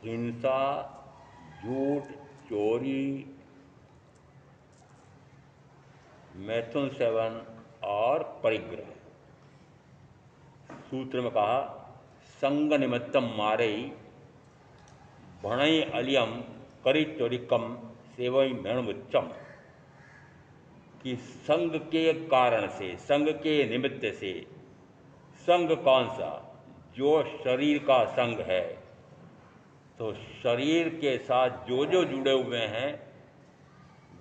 हिंसा, झूठ, चोरी, मैथुन सेवन और परिग्रह। सूत्र में कहा संग निमित्तम मारई भणई अलियम करी चोरिकम सेवई मेणुमुच्चम, कि संग के कारण से, संग के निमित्त से, संग कौन सा? जो शरीर का संग है। तो शरीर के साथ जो जो जुड़े हुए हैं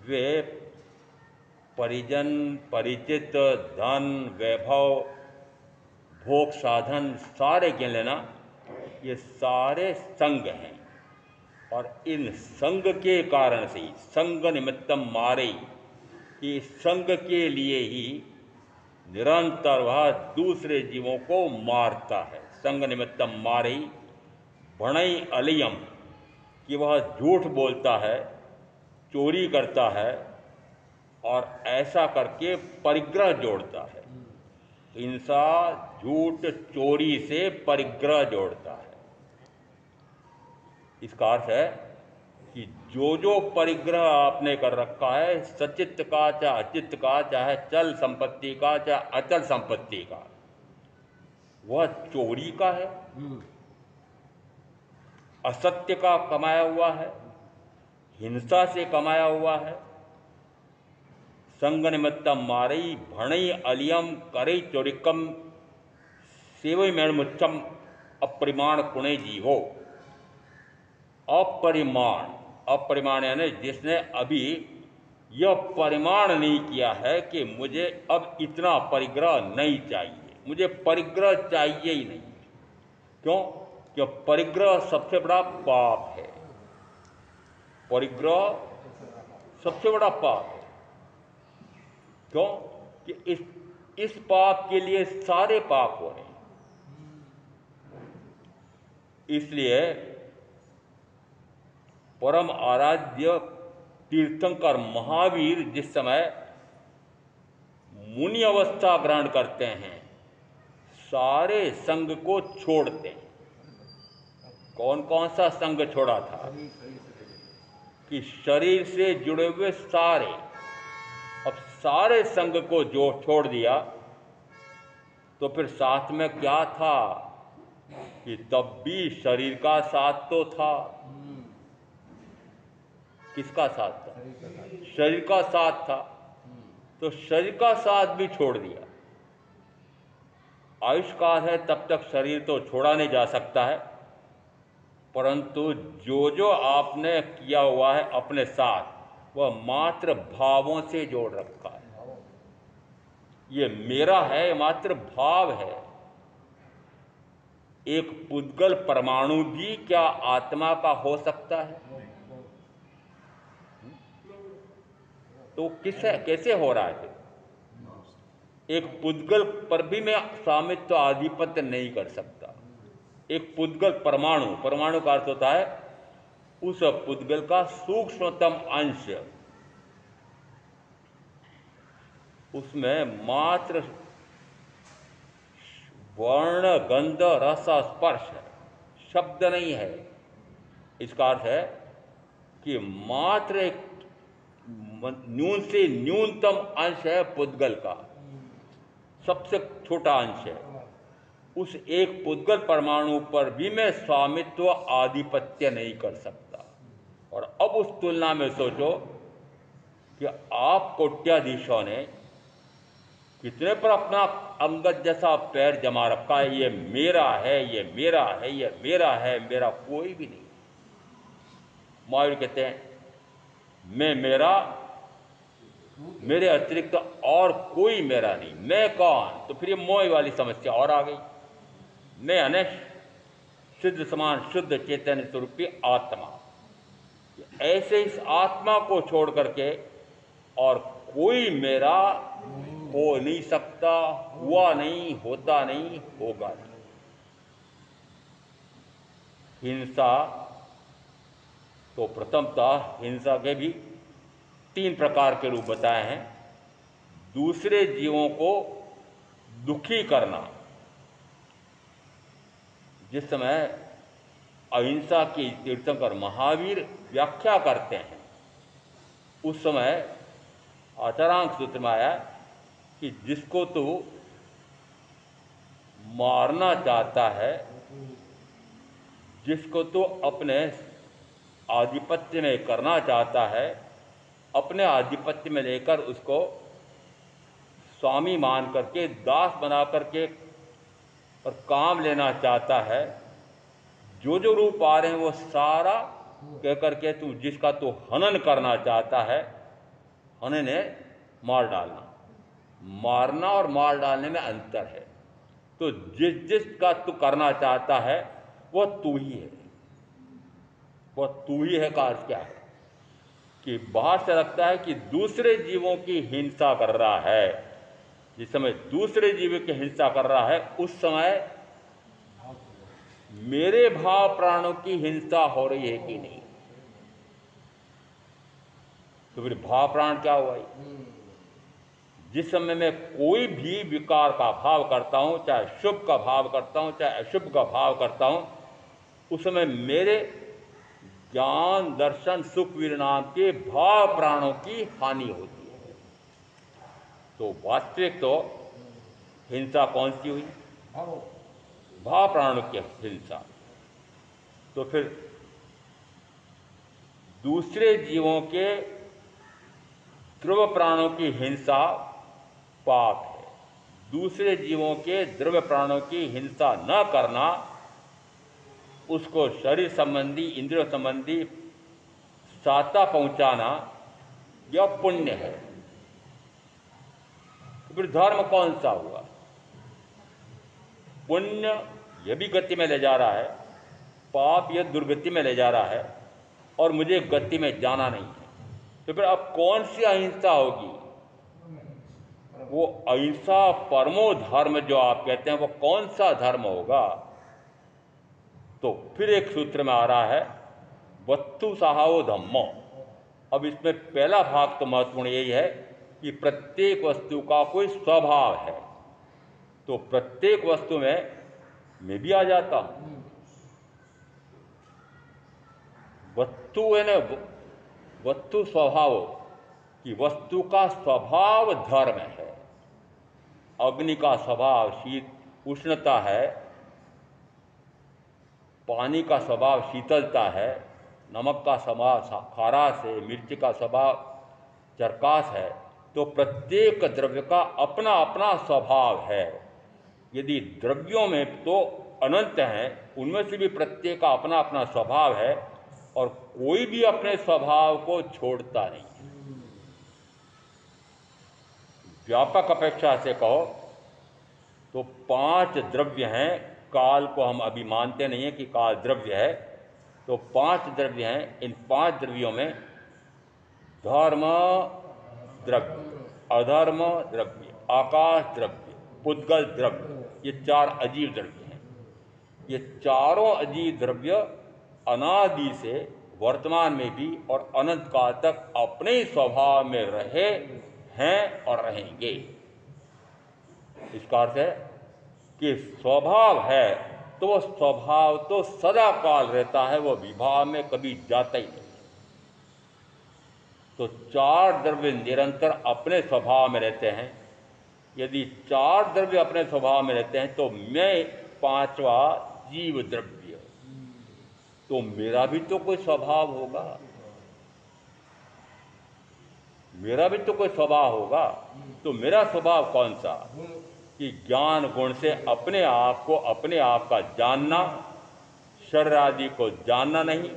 वे परिजन, परिचित, धन, वैभव, भोग साधन सारे गिन लेना, ये सारे संग हैं। और इन संग के कारण से ही संग निमित्तम मारे, कि संग के लिए ही निरंतर वह दूसरे जीवों को मारता है। संग निमित्तम मारे भणई अलियम, कि वह झूठ बोलता है, चोरी करता है और ऐसा करके परिग्रह जोड़ता है। हिंसा, झूठ, चोरी से परिग्रह जोड़ता है। इसका अर्थ है कि जो जो परिग्रह आपने कर रखा है, सचित्त का चाहे अचित्त का, चाहे चल संपत्ति का चाहे अचल संपत्ति का, वह चोरी का है, असत्य का कमाया हुआ है, हिंसा से कमाया हुआ है। संग निमित्तम मारई भणई अलियम करई चोरिकम सेवई मेणमुच्चम अपरिमाण कुणे जीवो। अपरिमाण, अपरिमाण यानी जिसने अभी यह परिमाण नहीं किया है कि मुझे अब इतना परिग्रह नहीं चाहिए, मुझे परिग्रह चाहिए ही नहीं। क्यों? कि परिग्रह सबसे बड़ा पाप है, परिग्रह सबसे बड़ा पाप है। क्यों? कि इस पाप के लिए सारे पाप हो रहे हैं। इसलिए परम आराध्य तीर्थंकर महावीर जिस समय मुनि अवस्था ग्रहण करते हैं, सारे संग को छोड़ते हैं। कौन कौन सा संग छोड़ा था? कि शरीर से जुड़े हुए सारे, अब सारे संग को जो छोड़ दिया तो फिर साथ में क्या था? कि तब भी शरीर का साथ तो था। किसका साथ था? शरीर का साथ था। तो शरीर का साथ भी छोड़ दिया। आयुष्काल है तब तक शरीर तो छोड़ा नहीं जा सकता है, परंतु जो जो आपने किया हुआ है अपने साथ, वह मात्र भावों से जोड़ रखा है। ये मेरा है, मात्र भाव है। एक पुद्गल परमाणु भी क्या आत्मा का हो सकता है? तो कैसे हो रहा है? एक पुद्गल पर भी मैं स्वामित्व आधिपत्य नहीं कर सकता। एक पुद्गल परमाणु, परमाणु का अर्थ होता है उस पुद्गल का सूक्ष्मतम अंश, उसमें मात्र वर्ण गंध रस स्पर्श है, शब्द नहीं है। इसका अर्थ है कि मात्र एक न्यून से न्यूनतम अंश है पुद्गल का, सबसे छोटा अंश है। उस एक पुद्गल परमाणु पर भी मैं स्वामित्व आधिपत्य नहीं कर सकता। और अब उस तुलना में सोचो कि आप कोट्याधीशों ने कितने पर अपना अंगद जैसा पैर जमा रखा है, ये मेरा है, ये मेरा है, ये मेरा है, मेरा कोई भी नहीं। महावीर कहते हैं मैं मेरा, मेरे अतिरिक्त और कोई मेरा नहीं। मैं कौन? तो फिर ये मोह वाली समस्या और आ गई। मैं यानी सिद्ध समान शुद्ध चैतन्य स्वरूपी आत्मा। ऐसे इस आत्मा को छोड़ करके और कोई मेरा हो नहीं सकता, हुआ नहीं, होता नहीं, होगा नहीं। हिंसा तो प्रथमतः हिंसा के भी 3 प्रकार के रूप बताए हैं। दूसरे जीवों को दुखी करना, जिस समय अहिंसा की तीर्थंकर महावीर व्याख्या करते हैं, उस समय आचारांक सूत्र में आया कि जिसको तू मारना चाहता है, जिसको तू अपने आधिपत्य में करना चाहता है, अपने आधिपत्य में लेकर उसको स्वामी मान करके, दास बना करके और काम लेना चाहता है, जो जो रूप आ रहे हैं वो सारा कह करके तू जिसका तू हनन करना चाहता है, हनन है मार डालना। मारना और मार डालने में अंतर है। तो जिसका तू करना चाहता है वह तू ही है, वह तू ही है। का अर्थ क्या है? कि बाहर से लगता है कि दूसरे जीवों की हिंसा कर रहा है। जिस समय दूसरे जीवों की हिंसा कर रहा है, उस समय मेरे भाव प्राणों की हिंसा हो रही है कि नहीं? तो फिर भाव प्राण क्या हुआ? जिस समय मैं कोई भी विकार का भाव करता हूं, चाहे शुभ का भाव करता हूं, चाहे अशुभ का भाव करता हूं, उस समय मेरे ज्ञान दर्शन सुख वीर नाम के भाव प्राणों की हानि होती है। तो वास्तविक तो हिंसा कौन सी हुई? भाव प्राणों की हिंसा। तो फिर दूसरे जीवों के ध्रुव प्राणों की हिंसा पाप है। दूसरे जीवों के ध्रुव प्राणों की हिंसा न करना, उसको शरीर संबंधी इंद्रियों संबंधी सहायता पहुंचाना यह पुण्य है। तो फिर धर्म कौन सा हुआ? पुण्य यह भी गति में ले जा रहा है, पाप यह दुर्गति में ले जा रहा है, और मुझे गति में जाना नहीं है। तो फिर अब कौन सी अहिंसा होगी? वो अहिंसा परमो धर्म जो आप कहते हैं, वो कौन सा धर्म होगा? तो फिर एक सूत्र में आ रहा है वस्तु सहावो धम्मो। अब इसमें पहला भाग तो महत्वपूर्ण यही है कि प्रत्येक वस्तु का कोई स्वभाव है। तो प्रत्येक वस्तु में मैं भी आ जाता हूं। वस्तु है ना, वस्तु स्वभाव कि वस्तु का स्वभाव धर्म है। अग्नि का स्वभाव शीत उष्णता है, पानी का स्वभाव शीतलता है, नमक का स्वभाव खाराश है, मिर्ची का स्वभाव चरकास है। तो प्रत्येक द्रव्य का अपना अपना स्वभाव है। यदि द्रव्यों में तो अनंत हैं, उनमें से भी प्रत्येक का अपना अपना स्वभाव है, और कोई भी अपने स्वभाव को छोड़ता नहीं है। व्यापक अपेक्षा से कहो तो 5 द्रव्य हैं। काल को हम अभी मानते नहीं हैं कि काल द्रव्य है। तो 5 द्रव्य हैं। इन 5 द्रव्यों में धर्म द्रव्य, अधर्म द्रव्य, आकाश द्रव्य, पुद्गल द्रव्य, ये 4 अजीव द्रव्य हैं। ये चारों अजीव द्रव्य अनादि से वर्तमान में भी और अनंत काल तक अपने ही स्वभाव में रहे हैं और रहेंगे। इसका अर्थ है कि स्वभाव है तो वो स्वभाव तो सदा काल रहता है, वो विभाव में कभी जाता ही नहीं। तो 4 द्रव्य निरंतर अपने स्वभाव में रहते हैं। यदि 4 द्रव्य अपने स्वभाव में रहते हैं तो मैं 5वां जीव द्रव्य, तो मेरा भी तो कोई स्वभाव होगा, मेरा भी तो कोई स्वभाव होगा। तो मेरा स्वभाव कौन सा? कि ज्ञान गुण से अपने आप को, अपने आप का जानना, शरीर आदि को जानना नहीं।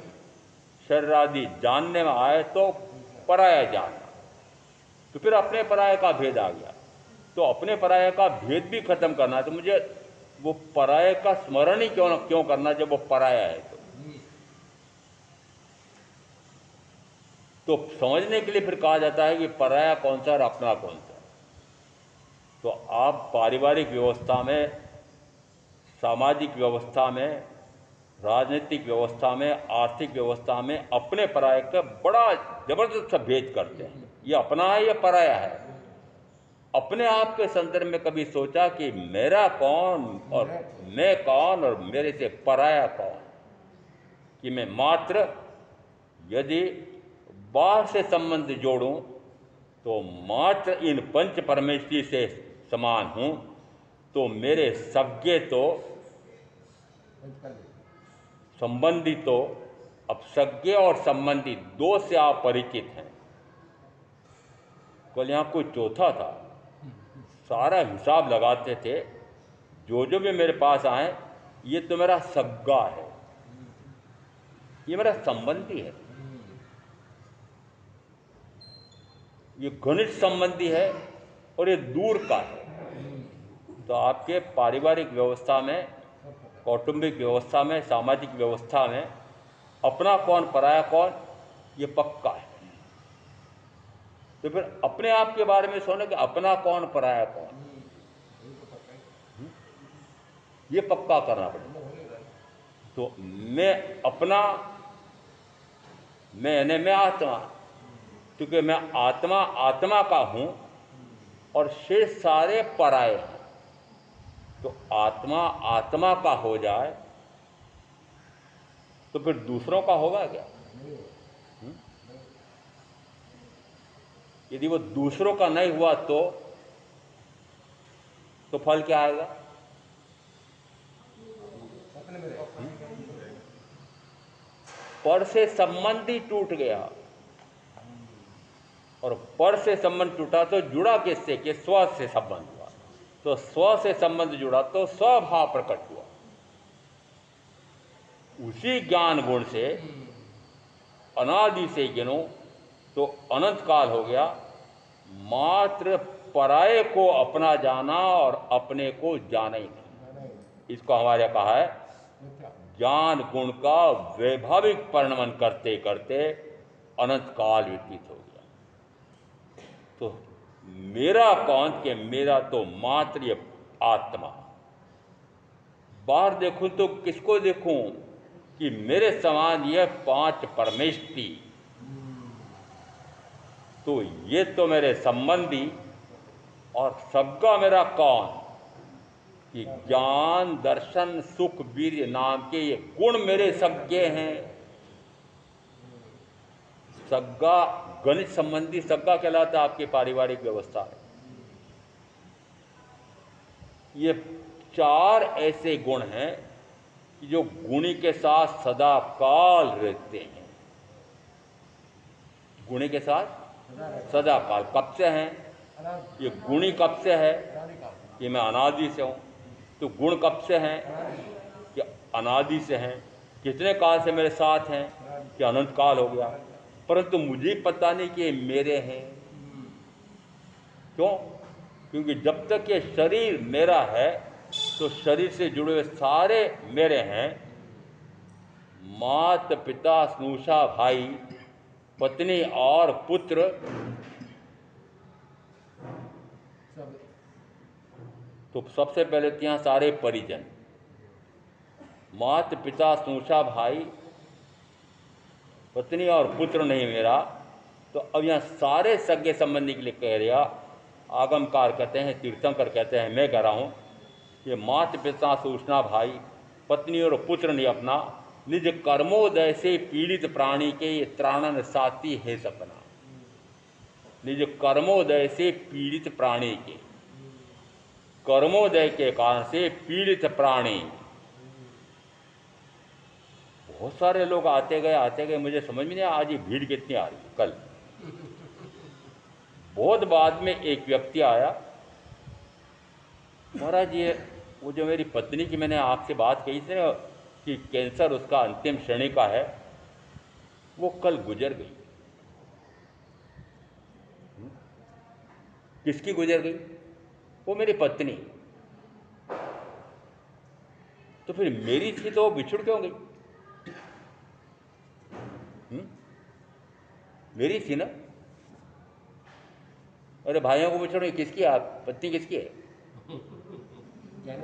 शरीर आदि जानने में आए तो पराया जानना। तो फिर अपने पराये का भेद आ गया। तो अपने पराये का भेद भी खत्म करना है। तो मुझे वो पराये का स्मरण ही क्यों करना जब वो पराया है? तो समझने के लिए फिर कहा जाता है कि पराया कौन सा और अपना कौन सा। तो आप पारिवारिक व्यवस्था में, सामाजिक व्यवस्था में, राजनीतिक व्यवस्था में, आर्थिक व्यवस्था में अपने पराये का बड़ा जबरदस्त भेद करते हैं। ये अपना है, ये पराया है। अपने आप के संदर्भ में कभी सोचा कि मेरा कौन और मैं कौन और मेरे से पराया कौन? कि मैं मात्र यदि बाहर से संबंध जोड़ूं तो मात्र इन पंच परमेश्वरी से समान हूं। तो मेरे सज्ञे तो संबंधी तो अब सज्ञे और संबंधी 2 से आप परिचित हैं। कल यहाँ कोई चौथा था, सारा हिसाब लगाते थे। जो भी मेरे पास आए, ये तो मेरा सग्गा है, ये मेरा संबंधी है, ये घनिष्ठ संबंधी है और ये दूर का है। तो आपके पारिवारिक व्यवस्था में, कौटुंबिक व्यवस्था में, सामाजिक व्यवस्था में अपना कौन पराया कौन, ये पक्का है। तो फिर अपने आप के बारे में सोचना कि अपना कौन पराया कौन, ये पक्का करना पड़ेगा। तो मैं अपना, मैं आत्मा, क्योंकि मैं आत्मा आत्मा का हूं और शेष सारे पराये हैं। तो आत्मा आत्मा का हो जाए तो फिर दूसरों का होगा क्या? यदि वो दूसरों का नहीं हुआ तो फल क्या आएगा? पर से संबंध ही टूट गया, और पर से संबंध टूटा तो जुड़ा किससे? कि स्व से संबंध हुआ, तो स्व से संबंध जुड़ा तो स्वभाव प्रकट हुआ। उसी ज्ञान गुण से अनादि से गिनो तो अनंत काल हो गया, मात्र पराये को अपना जाना और अपने को जाना ही नहीं। इसको हमारे कहा है ज्ञान गुण का वैभाविक परिणमन करते करते अनंत काल व्यतीत हो गया। तो मेरा कौन? के मेरा तो मात्र ये आत्मा। बाहर देखूं तो किसको देखूं? कि मेरे समान ये 5 परमेष्टि, तो ये तो मेरे संबंधी। और सबका मेरा कौन? कि ज्ञान दर्शन सुख वीर्य नाम के ये गुण मेरे सज्ञे हैं। सग्गा गणित संबंधी सग्गा कहलाता है आपकी पारिवारिक व्यवस्था है। ये 4 ऐसे गुण हैं कि जो गुणी के साथ सदा काल रहते हैं। गुणी के साथ सदा काल कब से हैं? ये गुणी कब से है? ये मैं अनादि से हूँ। तो गुण कब से हैं? कि अनादि से हैं। कितने काल से मेरे साथ हैं? कि अनंत काल हो गया। परंतु मुझे पता नहीं कि ये मेरे हैं। क्यों? क्योंकि जब तक ये शरीर मेरा है तो शरीर से जुड़े हुए सारे मेरे हैं। माता पिता स्नुषा भाई पत्नी और पुत्र तो सबसे पहले तो यहाँ सारे परिजन, माता पिता स्नुषा भाई पत्नी और पुत्र नहीं मेरा। तो अब यहाँ सारे सगे संबंधी के लिए कह रहा। आगमकार कहते हैं, तीर्थंकर कहते हैं, मैं कह रहा हूँ कि माता पिता स्नुषा भाई पत्नी और पुत्र नहीं अपना, निज कर्मोदय से पीड़ित प्राणी के ये त्राणन साथी है सपना। निज कर्मोदय से पीड़ित प्राणी के, कर्मोदय के कारण से पीड़ित प्राणी। बहुत सारे लोग आते गए, मुझे समझ में नहीं आया आज ये भीड़ कितनी आ रही है। कल बहुत बाद में एक व्यक्ति आया, महाराज ये वो जो मेरी पत्नी की मैंने आपसे बात कही थी ना कि कैंसर उसका अंतिम श्रेणी का है, वो कल गुजर गई। किसकी गुजर गई? वो मेरी पत्नी। तो फिर मेरी थी तो वो बिछुड़ क्यों गई? मेरी थी ना। अरे भाइयों को पूछ रहा हूँ किसकी है? आप पत्नी किसकी है?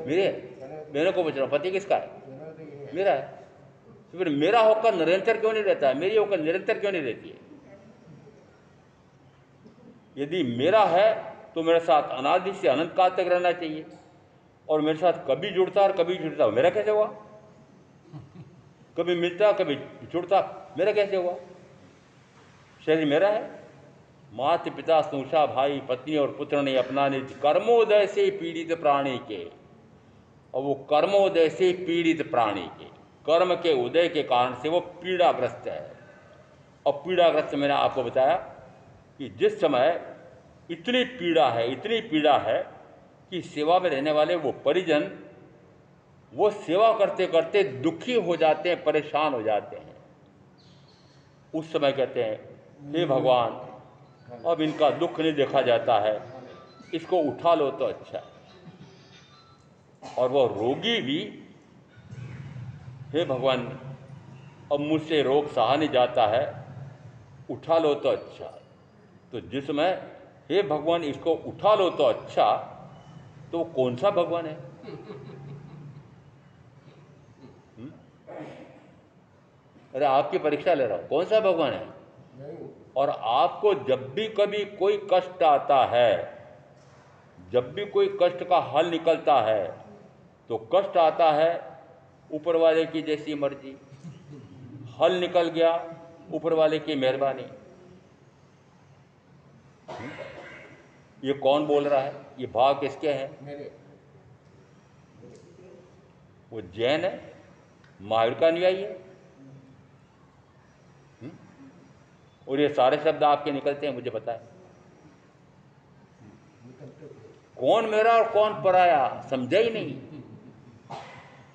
मेरे। बहनों को पूछ रहा हूँ पति किसका है? मेरा है। तो फिर मेरा होकर निरंतर क्यों नहीं रहता है? मेरी होकर निरंतर क्यों नहीं रहती है? यदि मेरा है तो मेरे साथ अनादि से अनंत काल तक रहना चाहिए, और मेरे साथ कभी जुड़ता और कभी जुड़ता। मेरा कैसे हुआ? कभी मिलता कभी जुड़ता, मेरा कैसे हुआ? शरीर मेरा है। माता पिता स्नुषा भाई पत्नी और पुत्र ने अपना निज कर्मोदय से पीड़ित प्राणी के, और वो कर्मोदय से पीड़ित प्राणी के, कर्म के उदय के कारण से वो पीड़ाग्रस्त है। और पीड़ाग्रस्त मैंने आपको बताया कि जिस समय इतनी पीड़ा है कि सेवा में रहने वाले वो परिजन वो सेवा करते करते दुखी हो जाते हैं, परेशान हो जाते हैं। उस समय कहते हैं हे भगवान अब इनका दुख नहीं देखा जाता है, इसको उठा लो तो अच्छा है। और वो रोगी भी हे भगवान अब मुझसे रोग सहा नहीं जाता है, उठा लो तो अच्छा है। तो जिस समय हे भगवान इसको उठा लो तो अच्छा, तो कौन सा भगवान है? अरे आपकी परीक्षा ले रहा हूं, कौन सा भगवान है? और आपको जब भी कभी कोई कष्ट आता है, जब भी कोई कष्ट का हल निकलता है, तो कष्ट आता है ऊपर वाले की जैसी मर्जी। हल निकल गया, ऊपर वाले की मेहरबानी। ये कौन बोल रहा है? ये भाव किसके हैं? वो जैन है, महावीर का अनुयायी है। और ये सारे शब्द आपके निकलते हैं, मुझे पता है। कौन मेरा और कौन पराया समझा ही नहीं,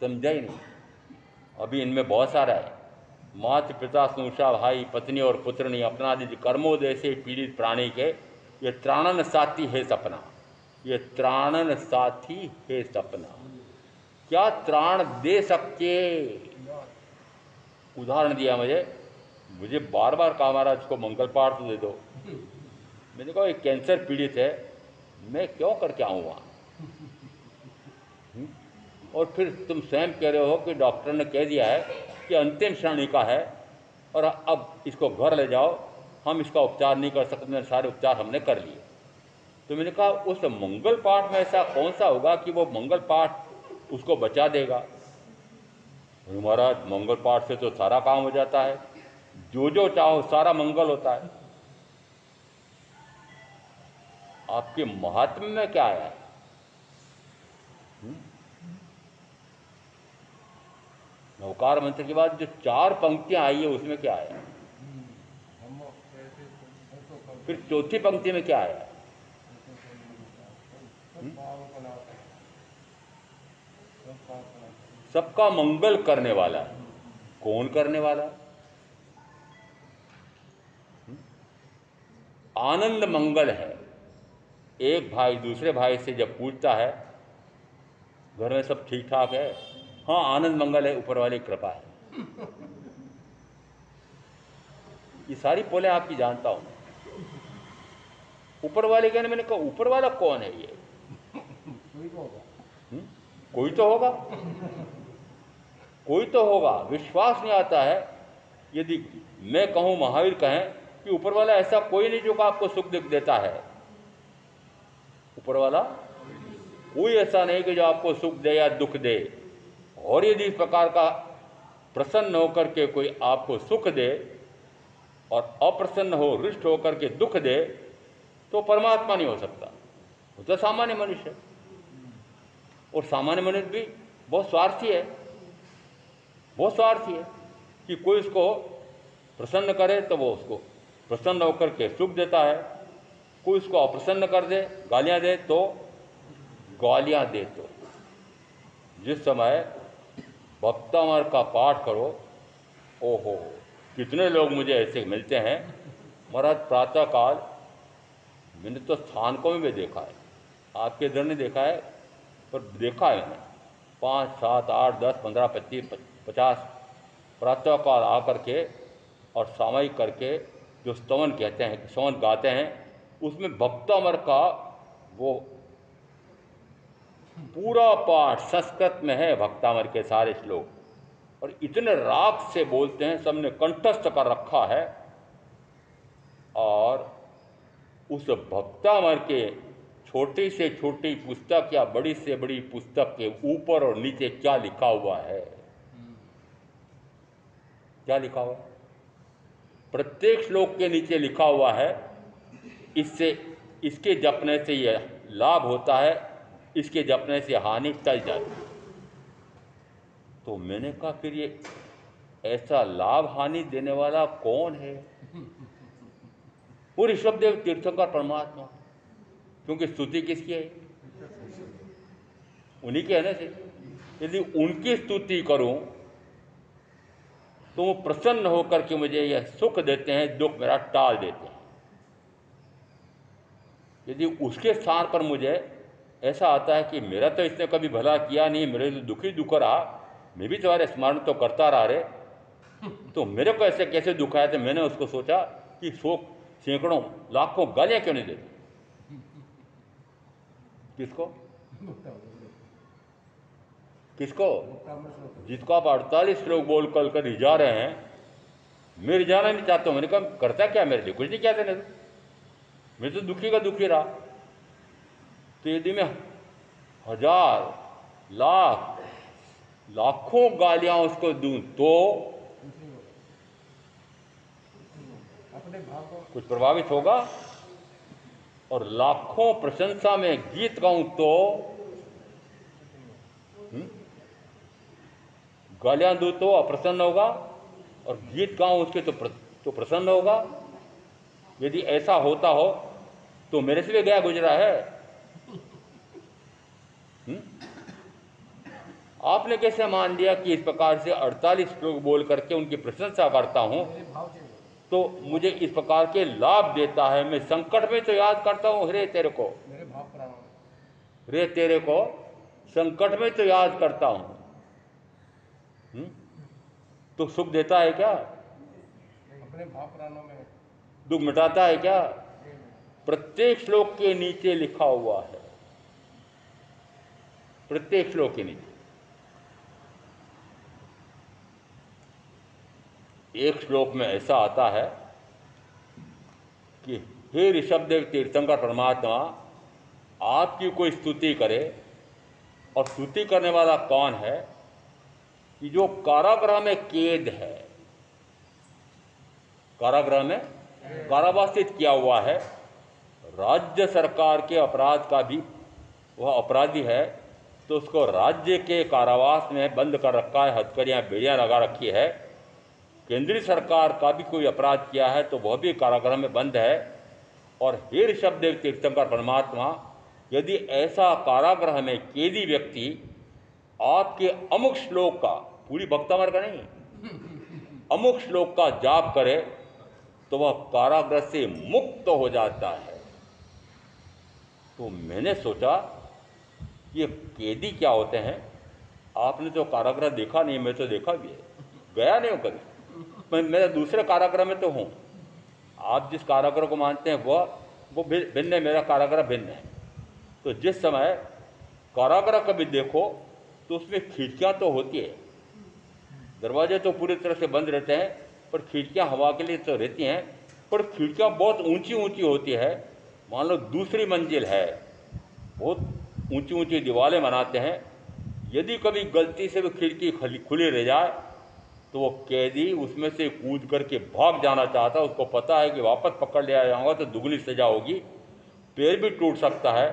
समझा ही नहीं। अभी इनमें बहुत सारा है। माता पिता स्नुषा भाई पत्नी और पुत्र नहीं अपना दीजिए कर्मोदय से पीड़ित प्राणी के, ये त्राणन साथी है सपना, ये त्राणन साथी है सपना। क्या त्राण दे सकते? उदाहरण दिया मुझे बार बार कहा महाराज इसको मंगल पाठ तो दे दो। मैंने कहा ये कैंसर पीड़ित है, मैं क्यों करके आऊँ वहाँ? और फिर तुम स्वयं कह रहे हो कि डॉक्टर ने कह दिया है कि अंतिम श्रेणी का है और अब इसको घर ले जाओ, हम इसका उपचार नहीं कर सकते, सारे उपचार हमने कर लिए। तो मैंने कहा उस मंगल पाठ में ऐसा कौन सा होगा कि वो मंगल पाठ उसको बचा देगा? महाराज मंगल पाठ से तो सारा काम हो जाता है, जो जो चाहो सारा मंगल होता है। आपके महात्म्य में क्या आया है? नवकार मंत्र के बाद जो 4 पंक्तियां आई है उसमें क्या आया? फिर चौथी पंक्ति में क्या आया? सबका मंगल करने वाला है। कौन करने वाला है? आनंद मंगल है। एक भाई दूसरे भाई से जब पूछता है घर में सब ठीक ठाक है, हाँ आनंद मंगल है, ऊपर वाली कृपा है। ये सारी पोले आपकी जानता हूं। ऊपर वाले कहने, मैंने कहा ऊपर वाला कौन है? ये कोई तो होगा, कोई तो होगा। विश्वास नहीं आता है यदि मैं कहूं, महावीर कहें कि ऊपर वाला ऐसा कोई नहीं जो आपको सुख दुख देता है। ऊपर वाला कोई ऐसा नहीं कि जो आपको सुख दे या दुख दे। और यदि इस प्रकार का प्रसन्न होकर के कोई आपको सुख दे और अप्रसन्न हो, रुष्ट होकर के दुख दे, तो परमात्मा नहीं हो सकता, वो तो सामान्य मनुष्य है। और सामान्य मनुष्य भी बहुत स्वार्थी है, बहुत स्वार्थी है कि कोई उसको प्रसन्न करे तो वो उसको प्रसन्न होकर के सुख देता है, कोई उसको अप्रसन्न कर दे, गालियां दे तो गालियां दे। तो जिस समय भक्तामृत का पाठ करो, ओहो कितने लोग मुझे ऐसे मिलते हैं। महाराज प्रातः काल मैंने तो स्थानकों में भी देखा है, आपके इधर नहीं देखा है पर देखा है मैंने, 5, 7, 8, 10, 15, 25, 50 प्रातः काल आकर के और सामयिक करके जो स्तवन कहते हैं, स्तवन गाते हैं, उसमें भक्तामृत का वो पूरा पाठ संस्कृत में है। भक्तामृत के सारे श्लोक और इतने राग से बोलते हैं, सबने कंठस्थ कर रखा है। और उस भक्तामृत के छोटी से छोटी पुस्तक या बड़ी से बड़ी पुस्तक के ऊपर और नीचे क्या लिखा हुआ है? क्या लिखा हुआ है? प्रत्येक श्लोक के नीचे लिखा हुआ है इससे, इसके जपने से यह लाभ होता है, इसके जपने से हानि टल जाती है। तो मैंने कहा फिर ये ऐसा लाभ हानि देने वाला कौन है? वो ऋषभदेव तीर्थंकर परमात्मा। क्योंकि स्तुति किसकी है? उन्हीं के है ना। से यदि उनकी स्तुति करूं तो वो प्रसन्न होकर के मुझे यह सुख देते हैं, दुख मेरा टाल देते हैं। यदि उसके स्थान पर मुझे ऐसा आता है कि मेरा तो इसने कभी भला किया नहीं, मेरे तो दुखी दुख रहा, मैं भी तुम्हारे स्मरण तो करता रहा रे, तो मेरे को ऐसे कैसे दुख आया? तो मैंने उसको सोचा कि सैकड़ों लाखों गालियां क्यों नहीं देते? किसको किसको? जिसको आप 48 लोग बोल कर रिझा रहे हैं, मैं रिझाना नहीं चाहता हूं। मैंने कहा करता क्या मेरे लिए? कुछ नहीं क्या देने, मैं तो दुखी का दुखी रहा। तो यदि मैं 1000 लाख लाखों गालियां उसको दूं तो अपने भाव को कुछ प्रभावित होगा। और लाखों प्रशंसा में गीत गाऊं तो गालियां दूं तो अप्रसन्न होगा, और गीत गाऊं उसके तो प्रसन्न होगा। यदि ऐसा होता हो तो मेरे से भी गया गुजरा है। आपने कैसे मान लिया कि इस प्रकार से 48 श्लोक बोल करके उनकी प्रशंसा करता हूं मेरे भाव से तो मुझे इस प्रकार के लाभ देता है? मैं संकट में तो याद करता हूं रे तेरे को, मेरे भाव प्राणों रे तेरे को संकट में तो याद करता हूं। तो सुख देता है क्या? अपने भाव प्राणों में दुख मिटाता है क्या? प्रत्येक श्लोक के नीचे लिखा हुआ है, प्रत्येक श्लोक के नीचे। एक श्लोक में ऐसा आता है कि हे ऋषभदेव तीर्थंकर परमात्मा, आपकी कोई स्तुति करे, और स्तुति करने वाला कौन है? कि जो कारागृह में कैद है, कारागृह में कारावासित किया हुआ है, राज्य सरकार के अपराध का भी वह अपराधी है, तो उसको राज्य के कारावास में बंद कर रखा है, हथकड़ियाँ बेड़ियाँ लगा रखी है। केंद्रीय सरकार का भी कोई अपराध किया है तो वह भी कारागृह में बंद है। और हे ऋषभदेव तीर्थंकर परमात्मा, यदि ऐसा कारागृह में कैदी व्यक्ति आपके अमुक श्लोक का, पूरी भक्तामर का नहीं, अमुक श्लोक का जाप करे तो वह कारागृह से मुक्त हो जाता है। तो मैंने सोचा ये कैदी क्या होते हैं? आपने तो कारागृह देखा नहीं, मैं तो देखा भी है, गया नहीं हूं कभी। मैं दूसरे कारागृह में तो हूँ। आप जिस कारागृह को मानते हैं वो भिन्न है, मेरा कारागृह भिन्न है। तो जिस समय कारागृह कभी देखो तो उसमें खिड़कियाँ तो होती है, दरवाजे तो पूरी तरह से बंद रहते हैं, पर खिड़कियाँ हवा के लिए तो रहती हैं, पर खिड़कियाँ बहुत ऊंची ऊंची होती है। मान लो दूसरी मंजिल है, बहुत ऊंची ऊंची दीवारें बनाते हैं। यदि कभी गलती से वो खिड़की खुली रह जाए तो वो कैदी उसमें से कूद करके भाग जाना चाहता है। उसको पता है कि वापस पकड़ लिया जाऊंगा तो दुगनी सजा होगी, पैर भी टूट सकता है,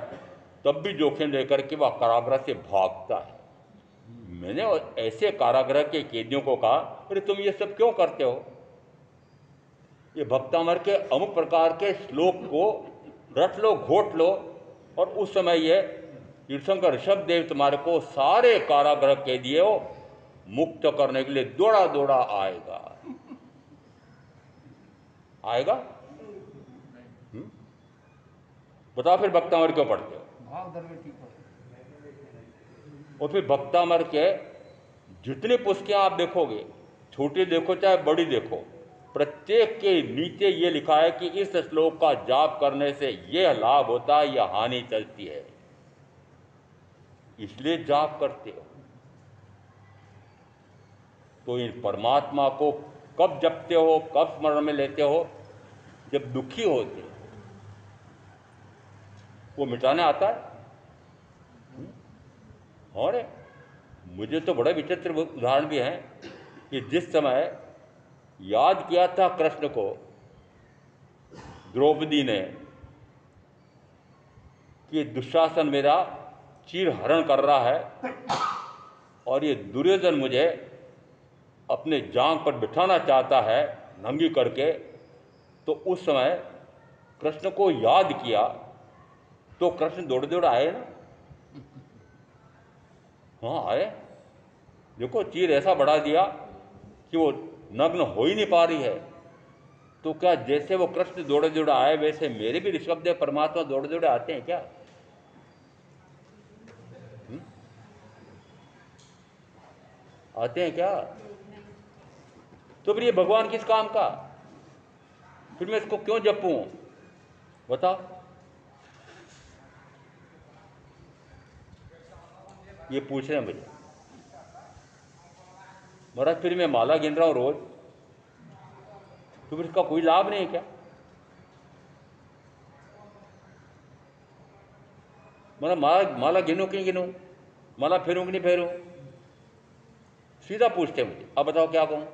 तब भी जोखिम लेकर के वह कारागृह से भागता है। मैंने ऐसे कारागृह के कैदियों को कहा, अरे तुम ये सब क्यों करते हो? ये भक्तामर के अमुक प्रकार के श्लोक को रट लो, घोट लो, और उस समय ये तीर्थंकर ऋषभदेव तुम्हारे को सारे कारागृह कैदियों मुक्त करने के लिए दौड़ा दौड़ा आएगा। आएगा? बताओ फिर भक्तामर क्यों पढ़ते हो? भाव धर्म ठीक हो। और फिर भक्तामर के जितनी पुस्तकें आप देखोगे, छोटी देखो चाहे बड़ी देखो, प्रत्येक के नीचे ये लिखा है कि इस श्लोक का जाप करने से यह लाभ होता है, यह हानि चलती है, इसलिए जाप करते हो। तो इन परमात्मा को कब जपते हो, कब स्मरण में लेते हो? जब दुखी होते हो। वो मिटाने आता है। और मुझे तो बड़े विचित्र उदाहरण भी हैं कि जिस समय याद किया था कृष्ण को द्रौपदी ने कि दुशासन मेरा चीर हरण कर रहा है और ये दुर्योधन मुझे अपने जांग पर बिठाना चाहता है नंगी करके, तो उस समय कृष्ण को याद किया तो कृष्ण दौड़ दौड़ आए ना। हाँ आए। देखो चीर ऐसा बढ़ा दिया कि वो नग्न हो ही नहीं पा रही है। तो क्या जैसे वो कृष्ण दौड़े दौड़े आए वैसे मेरे भी ऋषभदेव परमात्मा दौड़े दौड़े आते हैं क्या? आते हैं क्या? तो फिर ये भगवान किस काम का? फिर मैं इसको क्यों जपूं? बताओ। ये पूछ रहे हैं मुझे। महाराज फिर मैं माला गिन रहा हूं रोज, तो फिर इसका कोई लाभ नहीं है क्या? मतलब माला गिनूं कि नहीं गिनूं, माला फेरूं कि नहीं फेरूं? सीधा पूछते हैं मुझे। अब बताओ क्या कहूं?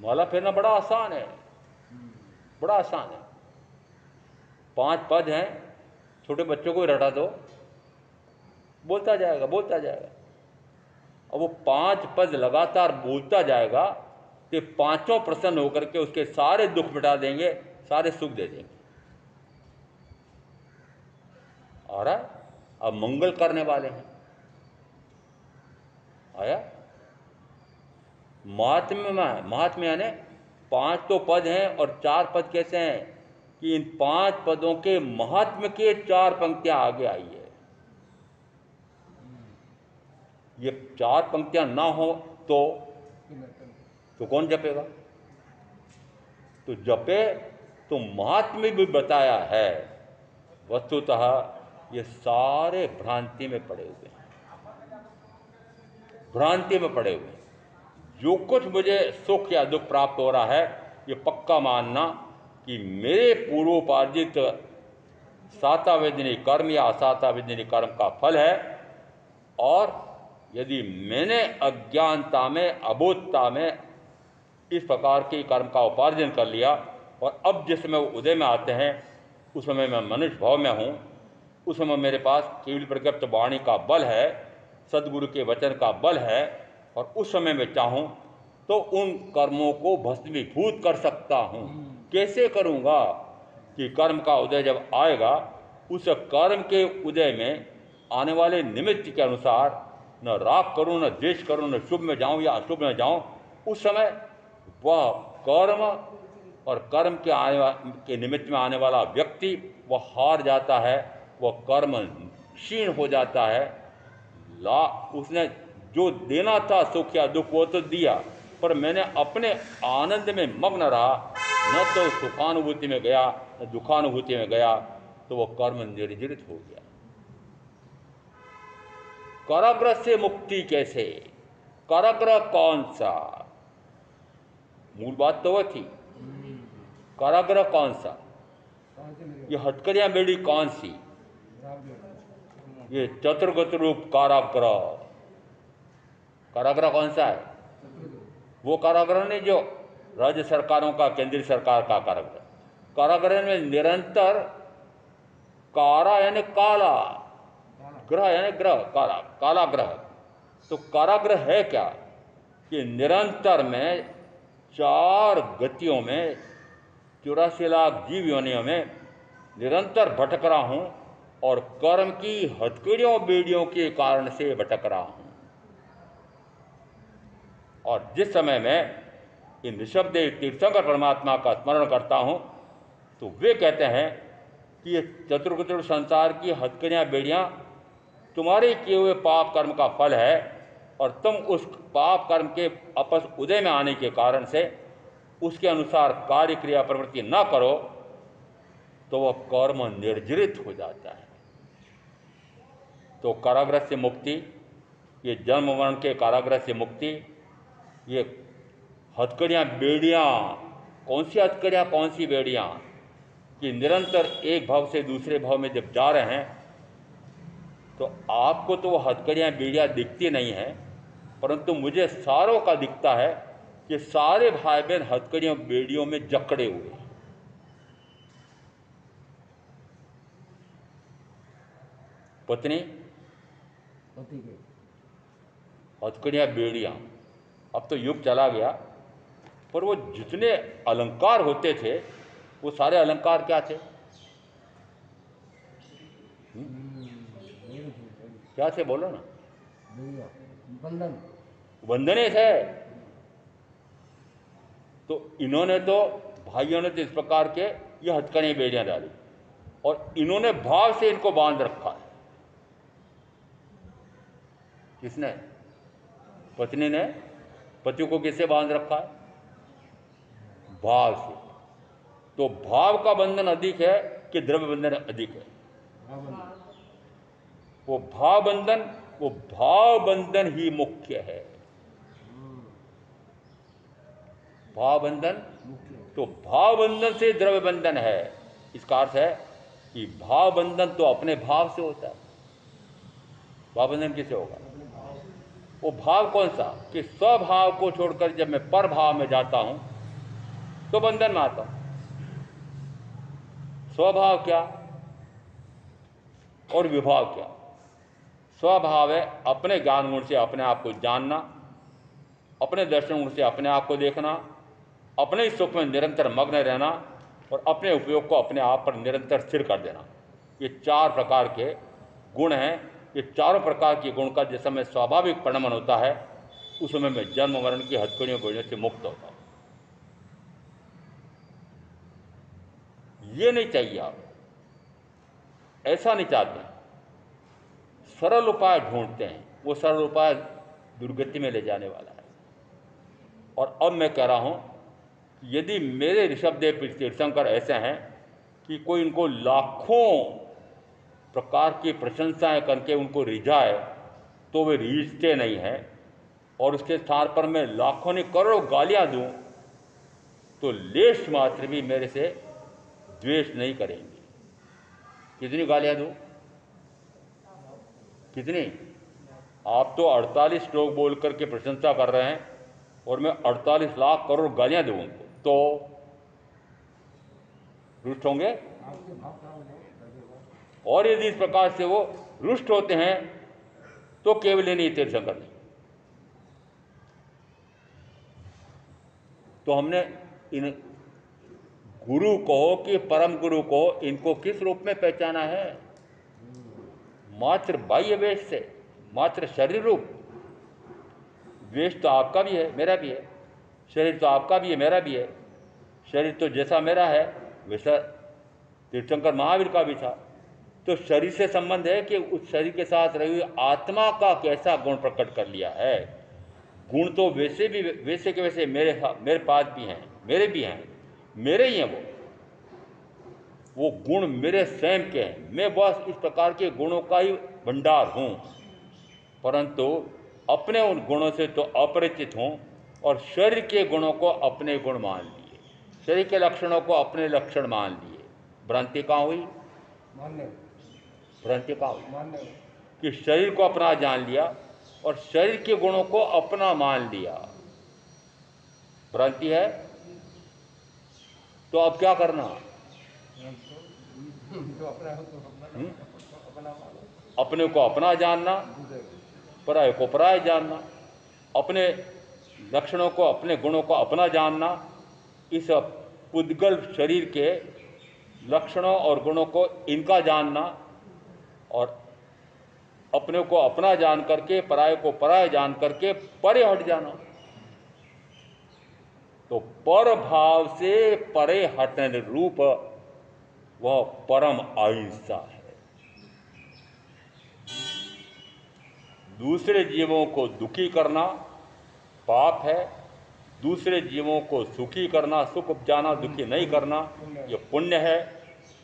माला फेरना बड़ा आसान है, बड़ा आसान है। 5 पद हैं, छोटे बच्चों को रटा दो, बोलता जाएगा बोलता जाएगा। अब वो 5 पद लगातार बोलता जाएगा तो पांचों प्रसन्न होकर के उसके सारे दुख मिटा देंगे, सारे सुख दे देंगे। आ रहा है? अब मंगल करने वाले हैं। आया? महात्म्य यानी 5 तो पद हैं और 4 पद कैसे हैं कि इन 5 पदों के महात्म्य के 4 पंक्तियां आगे आई है। ये 4 पंक्तियां ना हो तो कौन जपेगा? तो जपे तो महात्म्य भी बताया है। वस्तुतः ये सारे भ्रांति में पड़े हुए हैं, भ्रांति में पड़े हुए हैं। जो कुछ मुझे सुख या दुख प्राप्त हो रहा है, ये पक्का मानना कि मेरे पूर्वोपार्जित सातावेदनी कर्म या असातावेदनी कर्म का फल है। और यदि मैंने अज्ञानता में, अबोधता में इस प्रकार के कर्म का उपार्जन कर लिया और अब जिस समय वो उदय में आते हैं उस समय मैं मनुष्य भाव में हूँ, उस समय मेरे पास केवल प्रज्ञप्त वाणी का बल है, सदगुरु के वचन का बल है, और उस समय मैं चाहूँ तो उन कर्मों को भस्मीभूत कर सकता हूँ। कैसे करूँगा कि कर्म का उदय जब आएगा, उस कर्म के उदय में आने वाले निमित्त के अनुसार न राग करूँ, न द्वेष करूँ, न शुभ में जाऊँ या अशुभ में जाऊँ, उस समय वह कर्म और कर्म के निमित्त में आने वाला व्यक्ति वह हार जाता है, वह कर्म क्षीण हो जाता है। उसने जो देना था सुख या दुख वो तो दिया, पर मैंने अपने आनंद में मग्न रहा, न तो सुखानुभूति में गया न दुखानुभूति में गया, तो वह कर्म निर्जरित हो गया। कारागृह से मुक्ति कैसे? कारागृह कौन सा? मूल बात तो वह थी। कारागृह कौन सा? ये हथकड़ियां बेड़ी कौन सी? ये चतुर्गत रूप कारागृह। कारागृह कौन सा है? वो कारागृह नहीं जो राज्य सरकारों का, केंद्रीय सरकार का कारागृह। कारागृह में निरंतर, कारा यानी काला, ग्रह यानी ग्रह, काला, काला ग्रह। तो कारागृह है क्या? कि निरंतर में 4 गतियों में 84 लाख जीव योनियों में निरंतर भटक रहा हूं और कर्म की हथकड़ियों बेड़ियों के कारण से भटक रहा हूं। और जिस समय मैं इन निःशब्द तीर्थंकर परमात्मा का स्मरण करता हूं, तो वे कहते हैं कि ये चतुर्गुण संसार की हथकड़ियां बेड़ियां तुम्हारे किए हुए पाप कर्म का फल है, और तुम उस पाप कर्म के अपस उदय में आने के कारण से उसके अनुसार कार्य क्रिया प्रवृत्ति न करो तो वह कर्म निर्जरित हो जाता है। तो कारागृह से मुक्ति, ये जन्म मरण के कारागृह से मुक्ति, ये हथकड़ियाँ बेड़ियाँ, कौन सी हथकड़ियाँ कौन सी बेड़ियाँ, कि निरंतर एक भाव से दूसरे भाव में जब जा रहे हैं तो आपको तो वो हथकड़ियाँ बेड़ियाँ दिखती नहीं हैं, परंतु मुझे सारों का दिखता है कि सारे भाई बहन हथकड़ियों बेड़ियों में जकड़े हुए हैं। पत्नी पति के हथकड़ियाँ बेड़ियाँ, अब तो युग चला गया, पर वो जितने अलंकार होते थे वो सारे अलंकार क्या थे? क्या थे बोलो ना? बंधन, बंधने थे। तो इन्होंने तो, भाइयों ने तो इस प्रकार के ये हथकड़ियाँ बेड़ियाँ डाली और इन्होंने भाव से इनको बांध रखा है। किसने? पत्नी ने पति को किससे बांध रखा है? भाव से। तो भाव का बंधन अधिक है कि द्रव्य बंधन अधिक है? वो भाव बंधन ही मुख्य है। भाव बंधन, तो भाव बंधन से द्रव्य बंधन है। इसका अर्थ है कि भाव बंधन तो अपने भाव से होता है। भाव बंधन किससे होगा? वो भाव कौन सा? कि स्वभाव को छोड़कर जब मैं पर भाव में जाता हूं तो बंधन में आता हूं। स्वभाव क्या और विभाव क्या? स्वभाव है अपने ज्ञान गुण से अपने आप को जानना, अपने दर्शन गुण से अपने आप को देखना, अपने ही सुख में निरंतर मग्न रहना और अपने उपयोग को अपने आप पर निरंतर स्थिर कर देना। ये 4 प्रकार के गुण हैं। ये चारों प्रकार के गुण का जिस समय स्वाभाविक परिणमन होता है, उस समय मैं जन्म मरण की हथकड़ियों बोझों से मुक्त होता हूं। ये नहीं चाहिए आप, ऐसा नहीं चाहते हैं। सरल उपाय ढूंढते हैं, वो सरल उपाय दुर्गति में ले जाने वाला है। और अब मैं कह रहा हूं, यदि मेरे ऋषभदेव तीर्थंकर ऐसे हैं कि कोई इनको लाखों प्रकार की प्रशंसाएं करके उनको रिझाए, तो वे रीझते नहीं हैं। और उसके स्थान पर मैं लाखों नहीं करोड़ों गालियां दूं, तो लेश मात्र भी मेरे से द्वेष नहीं करेंगे। कितनी गालियां दूं? कितनी? आप तो 48 श्लोक बोल करके प्रशंसा कर रहे हैं और मैं 48 लाख करोड़ गालियां दूं उनको, तो रुष्ट होंगे? आपके भाव कहाँ हो जाए? और यदि इस प्रकार से वो रुष्ट होते हैं तो केवल ही नहीं तीर्थंकर नहीं। तो हमने इन गुरु को कि परम गुरु को इनको किस रूप में पहचाना है? मात्र बाह्य वेश से, मात्र शरीर रूप। वेश तो आपका भी है, मेरा भी है। शरीर तो आपका भी है, मेरा भी है। शरीर तो जैसा मेरा है वैसा तीर्थंकर महावीर का भी था। तो शरीर से संबंध है कि उस शरीर के साथ रही हुई आत्मा का कैसा गुण प्रकट कर लिया है। गुण तो वैसे के वैसे मेरे पास भी हैं, मेरे भी हैं, मेरे ही हैं। वो गुण मेरे स्वयं के हैं। मैं बस इस प्रकार के गुणों का ही भंडार हूँ, परंतु अपने उन गुणों से तो अपरिचित हूँ और शरीर के गुणों को अपने गुण मान लिए, शरीर के लक्षणों को अपने लक्षण मान लिए। भ्रांति कहाँ हुई? भ्रांति कहाँ हुई? कि शरीर को अपना जान लिया और शरीर के गुणों को अपना मान लिया। भ्रांति है। तो अब क्या करना? अपने को अपना जानना, पराये को पराया जानना, अपने लक्षणों को अपने गुणों को अपना जानना। इस पुद्गल शरीर के लक्षणों और गुणों को इनका जानना और अपने को अपना जान करके पराये को पराया जान करके परे हट जाना। तो पर भाव से परे हटने रूप वह परम अहिंसा है। दूसरे जीवों को दुखी करना पाप है, दूसरे जीवों को सुखी करना, सुख उपजाना, दुखी नहीं करना ये पुण्य है।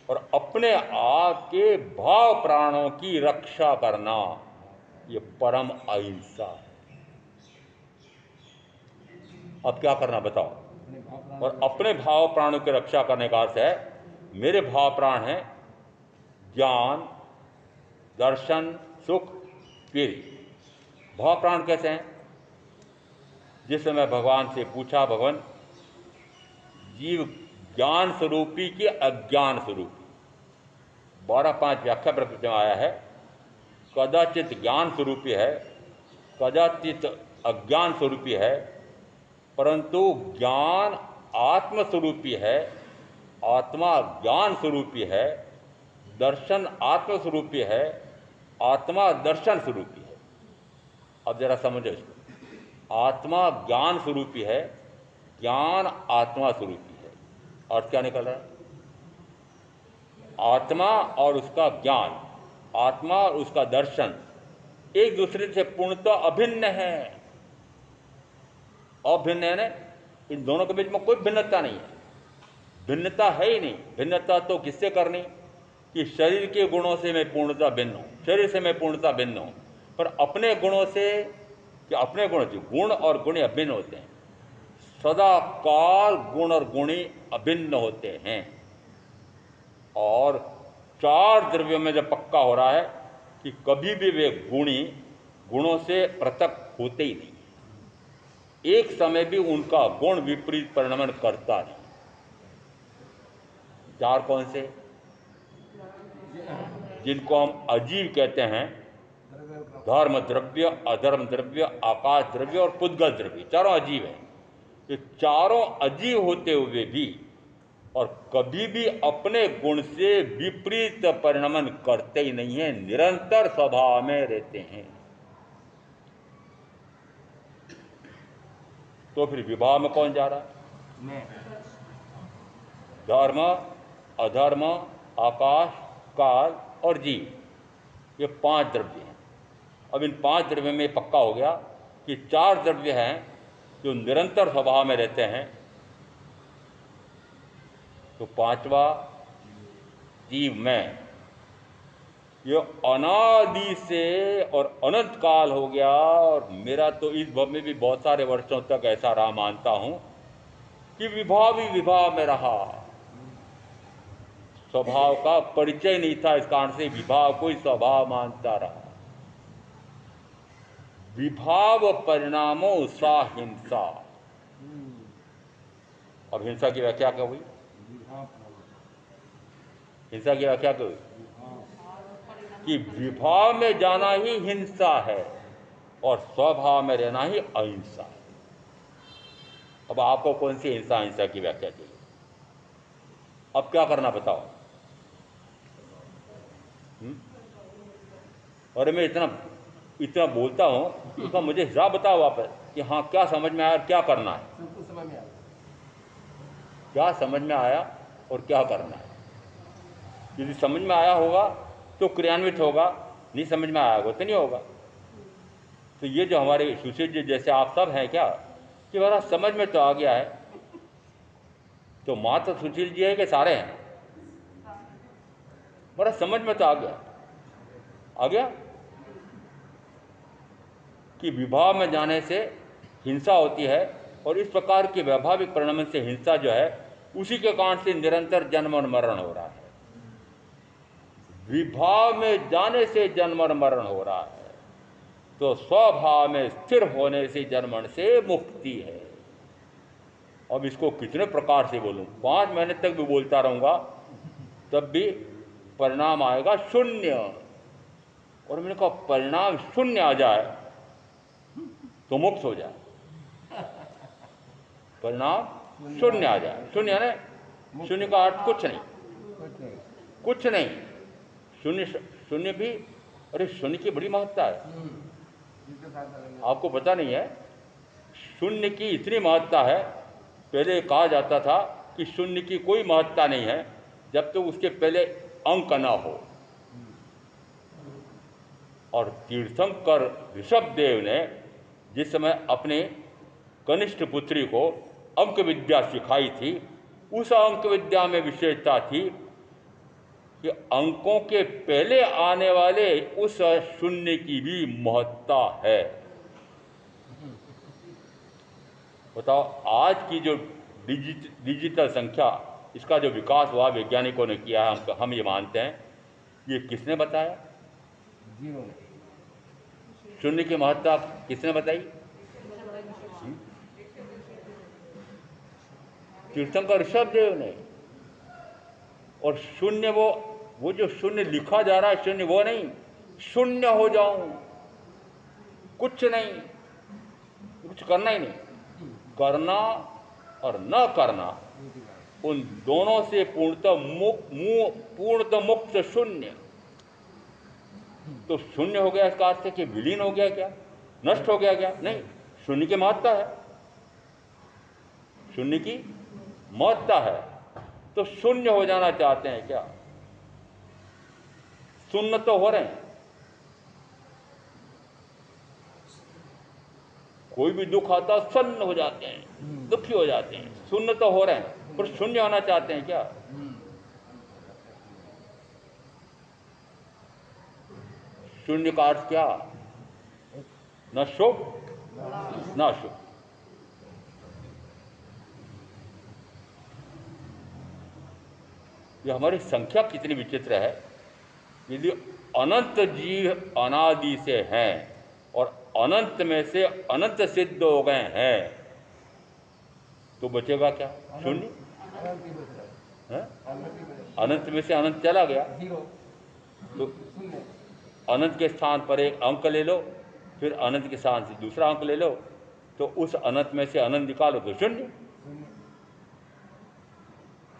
और अपने आप के भाव प्राणों की रक्षा करना ये परम अहिंसा है। अब क्या करना बताओ? और अपने भाव प्राणों की रक्षा करने का अर्थ है, मेरे भाव प्राण हैं ज्ञान, दर्शन, सुख, वीर्य। भाव प्राण कैसे हैं? जिस समय भगवान से पूछा, भगवान जीव ज्ञान स्वरूपी की अज्ञान स्वरूपी, 12-5 व्याख्या प्रकृति में आया है। कदाचित ज्ञान स्वरूपी है, कदाचित अज्ञान स्वरूपी है, परंतु ज्ञान आत्मस्वरूपी है, आत्मा ज्ञान स्वरूपी है, दर्शन आत्मस्वरूपी है, आत्मा दर्शन स्वरूपी है। अब जरा समझो इसको। आत्मा ज्ञान स्वरूपी है, ज्ञान आत्मा स्वरूपी है। अर्थ क्या निकल रहा है? आत्मा और उसका ज्ञान, आत्मा और उसका दर्शन एक दूसरे से पूर्णतः अभिन्न है। अभिन्न है ना, इन दोनों के बीच में कोई भिन्नता नहीं है। भिन्नता है ही नहीं। भिन्नता तो किससे करनी कि शरीर के गुणों से मैं पूर्णता भिन्न हूँ, शरीर से मैं पूर्णता भिन्न हूँ। पर अपने गुणों से, कि अपने गुण जो गुण और गुणी अभिन्न होते हैं, सदा काल गुण और गुणी अभिन्न होते हैं। और 4 द्रव्यों में जब पक्का हो रहा है कि कभी भी वे गुणी गुणों से पृथक होते ही नहीं, एक समय भी उनका गुण विपरीत परिणमन करता नहीं। चार कौन से? जिनको हम अजीव कहते हैं, धर्म द्रव्य, अधर्म द्रव्य, आकाश द्रव्य और पुद्गल द्रव्य, चारों अजीव हैं। ये चारों अजीव होते हुए भी और कभी भी अपने गुण से विपरीत परिणमन करते ही नहीं है, निरंतर स्वभाव में रहते हैं। तो फिर विभाव में कौन जा रहा है? धर्म, अधर्म, आकाश, काल और जीव, ये पांच द्रव्य हैं। अब इन पांच द्रव्य में पक्का हो गया कि चार द्रव्य हैं जो निरंतर स्वभाव में रहते हैं। तो पांचवा जीव में ये अनादि से और अनंत काल हो गया, और मेरा तो इस भव में भी बहुत सारे वर्षों तक ऐसा रहा मानता हूं कि विभाव ही विभाव में रहा, स्वभाव का परिचय नहीं था। इस कारण से विभाव को ही स्वभाव मानता रहा। विभाव परिणामों सा हिंसा। अब हिंसा की व्याख्या क्या हुई? हिंसा की व्याख्या क्या हुई? कि विभाव में जाना ही हिंसा है और स्वभाव में रहना ही अहिंसा है। अब आपको कौन सी हिंसा की व्याख्या चाहिए? अब क्या करना बताओ? और मैं इतना बोलता हूं, उसका मुझे हिसाब बताओ वापस कि हाँ क्या समझ में आया और क्या करना है। समझ में आया, क्या समझ में आया और क्या करना है। यदि समझ में आया होगा तो क्रियान्वित होगा, नहीं समझ में आया होगा तो नहीं होगा। तो ये जो हमारे सुशील जी जैसे आप सब हैं क्या, कि बड़ा समझ में तो आ गया है। तो मात्र सुशील जी है कि सारे हैं? बड़ा समझ में तो आ गया कि विभाव में जाने से हिंसा होती है, और इस प्रकार के वैभाविक परिणाम से हिंसा जो है उसी के कारण से निरंतर जन्म और मरण हो रहा है। विभाव में जाने से जन्म और मरण हो रहा है, तो स्वभाव में स्थिर होने से जन्म मरण से मुक्ति है। अब इसको कितने प्रकार से बोलूं, 5 महीने तक भी बोलता रहूंगा तब भी परिणाम आएगा शून्य। और मैंने कहा परिणाम शून्य आ जाए तो मुक्त हो जाए। परिणाम शून्य आ जाए, शून्य है, शून्य का अर्थ कुछ नहीं। शून्य भी, अरे शून्य की बड़ी महत्ता है, आपको पता नहीं है। शून्य की इतनी महत्ता है, पहले कहा जाता था कि शून्य की कोई महत्ता नहीं है जब तक उसके पहले अंक ना हो। और तीर्थंकर ऋषभदेव ने जिस समय अपने कनिष्ठ पुत्री को अंक विद्या सिखाई थी, उस अंक विद्या में विशेषता थी कि अंकों के पहले आने वाले उस शून्य की भी महत्ता है। बताओ, आज की जो डिजिटल संख्या, इसका जो विकास हुआ वैज्ञानिकों ने किया है, हम ये मानते हैं, ये किसने बताया? जीरो। शून्य की महत्ता किसने बताई? तीर्थंकर ऋषभदेव ने। और शून्य, वो जो शून्य लिखा जा रहा है, शून्य वो नहीं, शून्य हो जाऊं, कुछ नहीं, कुछ करना ही नहीं। करना और न करना, उन दोनों से पूर्णतः मुक्त शून्य। तो शून्य हो गया इसका अर्थ है कि विलीन हो गया क्या, नष्ट हो गया क्या? नहीं, शून्य की महत्ता है, शून्य की महत्ता है। तो शून्य हो जाना चाहते हैं क्या? शून्य तो हो रहे हैं, कोई भी दुख आता है सन्न हो जाते हैं, दुखी हो जाते हैं, शून्य तो हो रहे हैं, पर शून्य होना चाहते हैं क्या? शून्य का अर्थ क्या? न सुख न अशुभ। ये हमारी संख्या कितनी विचित्र है। यदि अनंत जीव अनादि से हैं और अनंत में से अनंत सिद्ध हो गए हैं, तो बचेगा क्या? शून्य। है? अनंत में अनंत में से अनंत चला गया, जीरो तो शून्य अनंत के स्थान पर एक अंक ले लो, फिर अनंत के स्थान से दूसरा अंक ले लो, तो उस अनंत में से अनंत निकालो तो शून्य। शून्य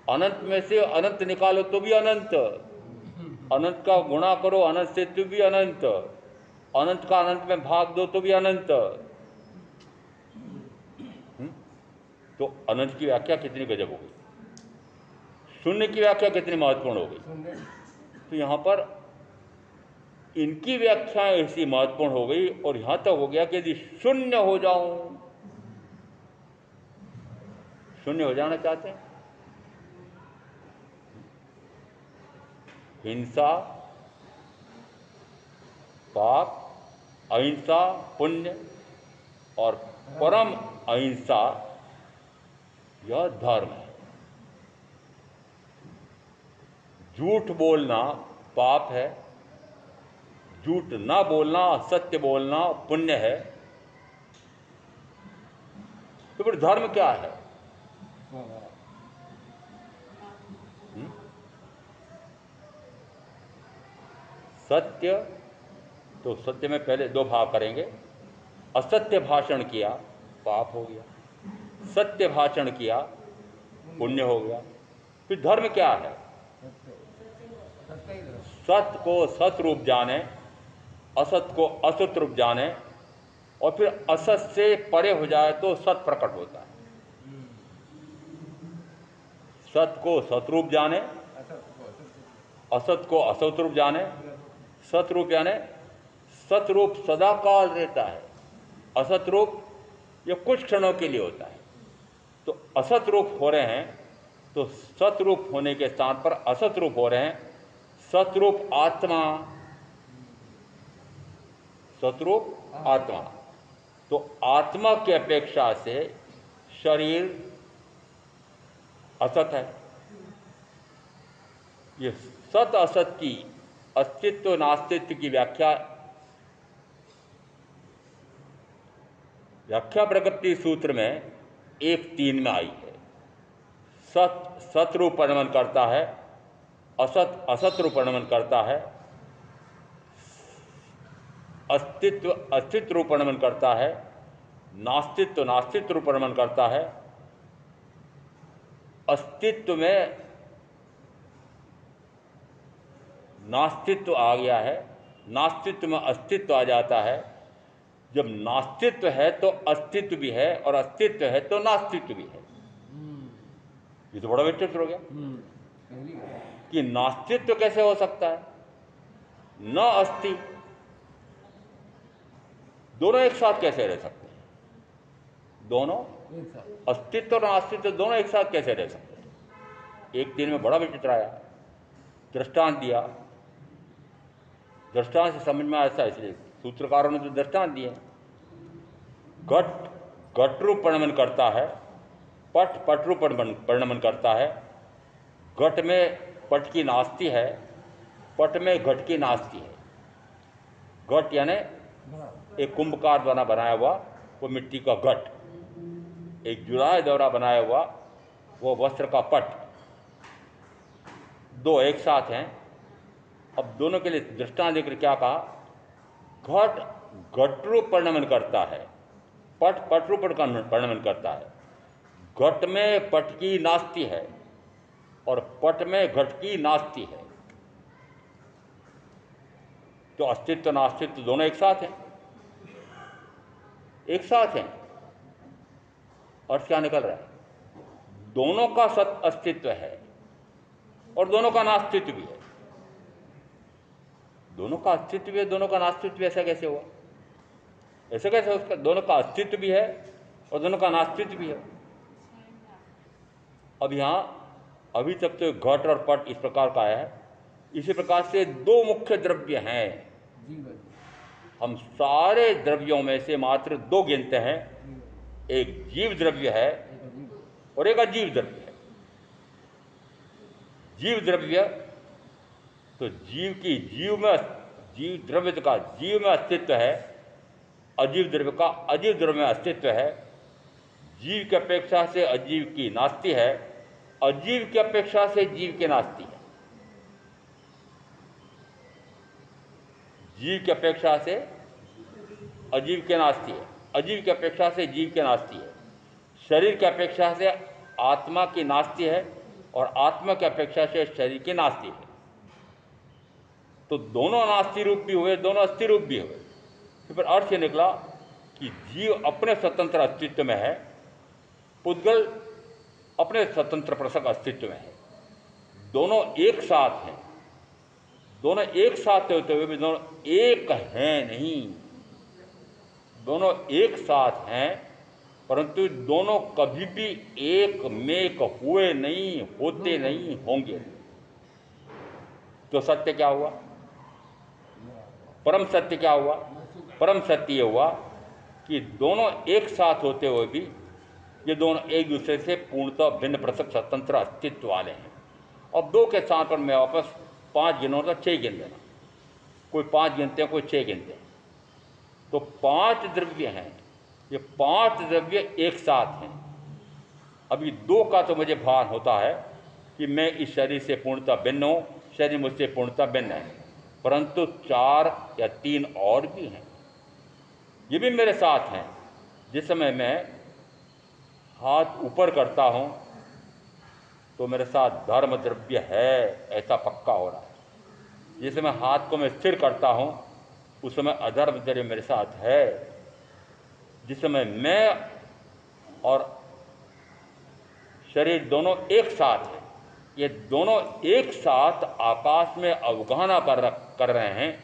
अनंत में से अनंत निकालो तो भी अनंत, अनंत का गुणा करो अनंत से तो भी अनंत, अनंत का अनंत में भाग दो तो भी अनंत। तो अनंत की व्याख्या कितनी गजब हो गई, शून्य की व्याख्या कितनी महत्वपूर्ण हो गई। शून्य तो यहाँ पर इनकी व्याख्या ऐसी महत्वपूर्ण हो गई, और यहां तक हो गया कि यदि शून्य हो जाऊं, शून्य हो जाना चाहते हैं, हिंसा पाप, अहिंसा पुण्य, और परम अहिंसा यह धर्म है। झूठ बोलना पाप है, झूठ ना बोलना, सत्य बोलना पुण्य है। तो फिर धर्म क्या है? सत्य, तो सत्य में पहले दो भाग करेंगे। असत्य भाषण किया पाप हो गया, सत्य भाषण किया पुण्य हो गया। फिर धर्म क्या है? सत्य को सत रूप जाने, असत को असत रूप जाने, और फिर असत से परे हो जाए तो सत प्रकट होता है। सत को सतरूप जाने, असत को असत रूप जाने। सतरूप यानी सतरूप सदा काल रहता है, असत रूप ये कुछ क्षणों के लिए होता है। तो असत रूप हो रहे हैं, तो सतरूप होने के स्थान पर असत रूप हो रहे हैं। सतरूप आत्मा, सतरूप आत्मा, तो आत्मा की अपेक्षा से शरीर असत है। ये सत असत की अस्तित्व नास्तित्व की व्याख्या प्रगति सूत्र में 1:3 में आई है। सत सत रूप परिणमन करता है, असत असत रूप परिणमन करता है, अस्तित्व अस्तित्व रूप परिणमन करता है, नास्तित्व नास्तित्व रूप परिणमन करता है। अस्तित्व में नास्तित्व आ गया है, नास्तित्व में अस्तित्व आ जाता है। जब नास्तित्व है तो अस्तित्व भी है, और अस्तित्व है तो नास्तित्व भी है। ये तो बड़ा विचित्र हो गया कि नास्तित्व कैसे हो सकता है, न अस्ति, दोनों एक साथ कैसे रह सकते हैं? दोनों अस्तित्व और नास्तित्व दोनों एक साथ कैसे रह सकते हैं? 1:3 में बड़ा विचित्र आया, दृष्टांत दिया। दृष्टांत से समझ में आया, इसलिए सूत्रकारों ने तो दृष्टांत दिए। घट घट रूप परिणमन करता है, पट पट रूप परिणमन करता है। घट में पट की नास्ति है, पट में घट की नास्ति है। घट यानी एक कुंभकार द्वारा बनाया हुआ वो मिट्टी का घट, एक जुराय द्वारा बनाया हुआ वो वस्त्र का पट, दो एक साथ हैं। अब दोनों के लिए दृष्टांत देकर क्या कहा? घट घट रूप परिणमन करता है, पट पट रूप परिणमन करता है। घट में पट की नास्ति है और पट में घट की नास्ति है। तो अस्तित्व नास्तित्व दोनों एक साथ हैं, एक साथ हैं। अर्थ क्या निकल रहा है? दोनों का सत अस्तित्व है और दोनों का नास्तित्व भी है। दोनों का अस्तित्व भी है, दोनों का नास्तित्व भी, ऐसा कैसे हुआ? ऐसे कैसे? उसका दोनों का अस्तित्व भी है और दोनों का नास्तित्व भी है। अब यहाँ अभी तक तो घट और पट इस प्रकार का है। इसी प्रकार से दो मुख्य द्रव्य हैं। हम सारे द्रव्यों में से मात्र दो गिनते हैं, एक जीव द्रव्य है और एक अजीव द्रव्य है। जीव द्रव्य तो जीव की जीव द्रव्य का जीव में अस्तित्व है, अजीव द्रव्य का अजीव द्रव्य में अस्तित्व है। जीव की अपेक्षा से अजीव की नास्ति है अजीव की अपेक्षा से जीव के नास्ती है, जीव की अपेक्षा से अजीव के नास्ती है, अजीव की अपेक्षा से जीव के नास्ती है, शरीर की अपेक्षा से आत्मा की नास्ती है और आत्मा की अपेक्षा से शरीर की नास्ती है। तो दोनों नास्ती रूप भी हुए, दोनों अस्थि रूप भी हुए। तो फिर अर्थ ये निकला कि जीव अपने स्वतंत्र अस्तित्व में है, पुद्गल अपने स्वतंत्र पृथक अस्तित्व में है। दोनों एक साथ हैं, दोनों एक साथ होते हुए भी दोनों एक हैं नहीं। दोनों एक साथ हैं परंतु दोनों कभी भी एक मेक हुए नहीं, होते नहीं, होंगे। तो सत्य क्या हुआ? परम सत्य क्या हुआ? परम सत्य ये हुआ कि दोनों एक साथ होते हुए भी ये दोनों एक दूसरे से पूर्णतः भिन्न पृथक स्वतंत्र अस्तित्व वाले हैं। अब दो के स्थान पर मैं वापस 5 गिनूँ तो 6 गिन लेना। कोई 5 गिनते हैं, कोई 6 गिनते हैं। तो 5 द्रव्य हैं, ये 5 द्रव्य एक साथ हैं। अभी 2 का तो मुझे भान होता है कि मैं इस शरीर से पूर्णतः भिन्न हूँ, शरीर मुझसे पूर्णतः भिन्न है, परंतु 4 या 3 और भी हैं, ये भी मेरे साथ हैं। जिस समय मैं हाथ ऊपर करता हूँ तो मेरे साथ धर्म द्रव्य है, ऐसा पक्का हो रहा है। जिस समय हाथ को मैं स्थिर करता हूँ उस समय अधर्म द्रव्य मेरे साथ है। जिस समय मैं और शरीर दोनों एक साथ हैं, ये दोनों एक साथ आकाश में अवगाहना कर रहे हैं,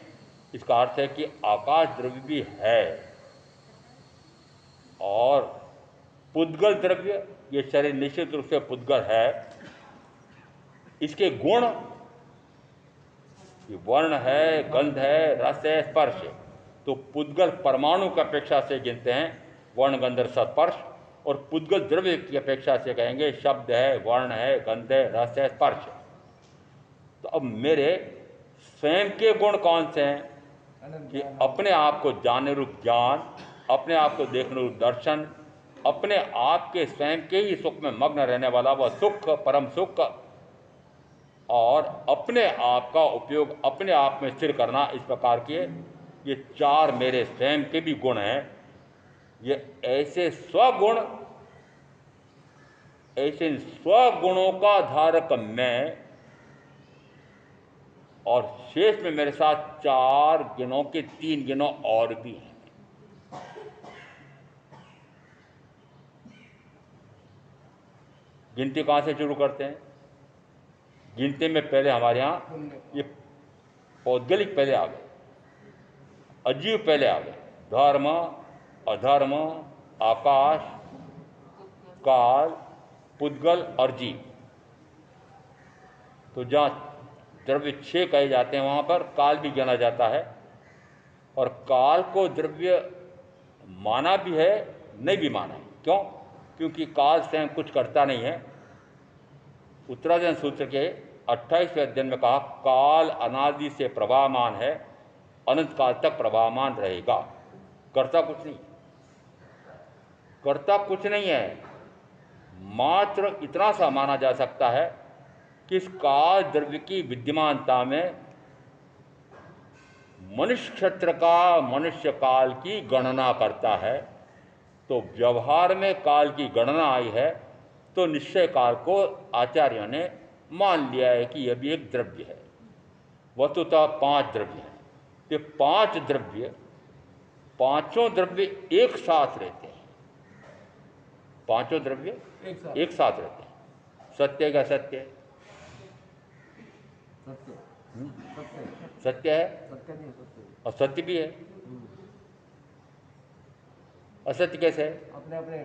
इसका अर्थ है कि आकाश द्रव्य भी है। और पुद्गल द्रव्य, ये शरीर निश्चित रूप से पुद्गल है। इसके गुण, ये वर्ण है, गंध है, रस है, स्पर्श है। तो पुद्गल परमाणु की अपेक्षा से गिनते हैं वर्ण, गंध, रस, स्पर्श, और पुद्गल द्रव्य की अपेक्षा से कहेंगे शब्द है, वर्ण है, गंध है, रस है, स्पर्श है। तो अब मेरे स्वयं के गुण कौन से हैं कि अपने आप को जानने रूप ज्ञान, अपने आप को देखने रूप दर्शन, अपने आप के स्वयं के ही सुख में मग्न रहने वाला वह सुख, परम सुख, और अपने आप का उपयोग अपने आप में स्थिर करना, इस प्रकार के ये 4 मेरे स्वयं के भी गुण हैं। ये ऐसे स्वगुण, ऐसे स्वगुणों का धारक मैं, और शेष में मेरे साथ 4 गिनों के 3 गिनों और भी हैं। गिनती कहाँ से शुरू करते हैं? गिनती में पहले हमारे यहाँ ये पौद्गलिक पहले आ गए, अजीव पहले आ गए, धर्म, अधर्म, आकाश, काल, पुद्गल और जीव। तो जहाँ द्रव्य 6 कहे जाते हैं वहाँ पर काल भी गिना जाता है, और काल को द्रव्य माना भी है, नहीं भी माना है। क्यों? क्योंकि काल स्वयं कुछ करता नहीं है। उत्तराधन सूत्र के 28वें अध्याय में कहा काल अनादि से प्रभावमान है, अनंत काल तक प्रभावमान रहेगा। करता कुछ नहीं, करता कुछ नहीं है। मात्र इतना सा माना जा सकता है कि इस काल द्रव्य की विद्यमानता में मनुष्य क्षेत्र का मनुष्य काल की गणना करता है। तो व्यवहार में काल की गणना आई है, तो निश्चय काल को आचार्यों ने मान लिया है कि यह भी एक द्रव्य है। वस्तुतः 5 द्रव्य हैं। ये 5 द्रव्य, पांचों द्रव्य एक साथ रहते हैं। पांचों द्रव्य एक साथ रहते हैं। सत्य का सत्य, सत्य है, और सत्य भी है। असत्य कैसे है? अपने अपने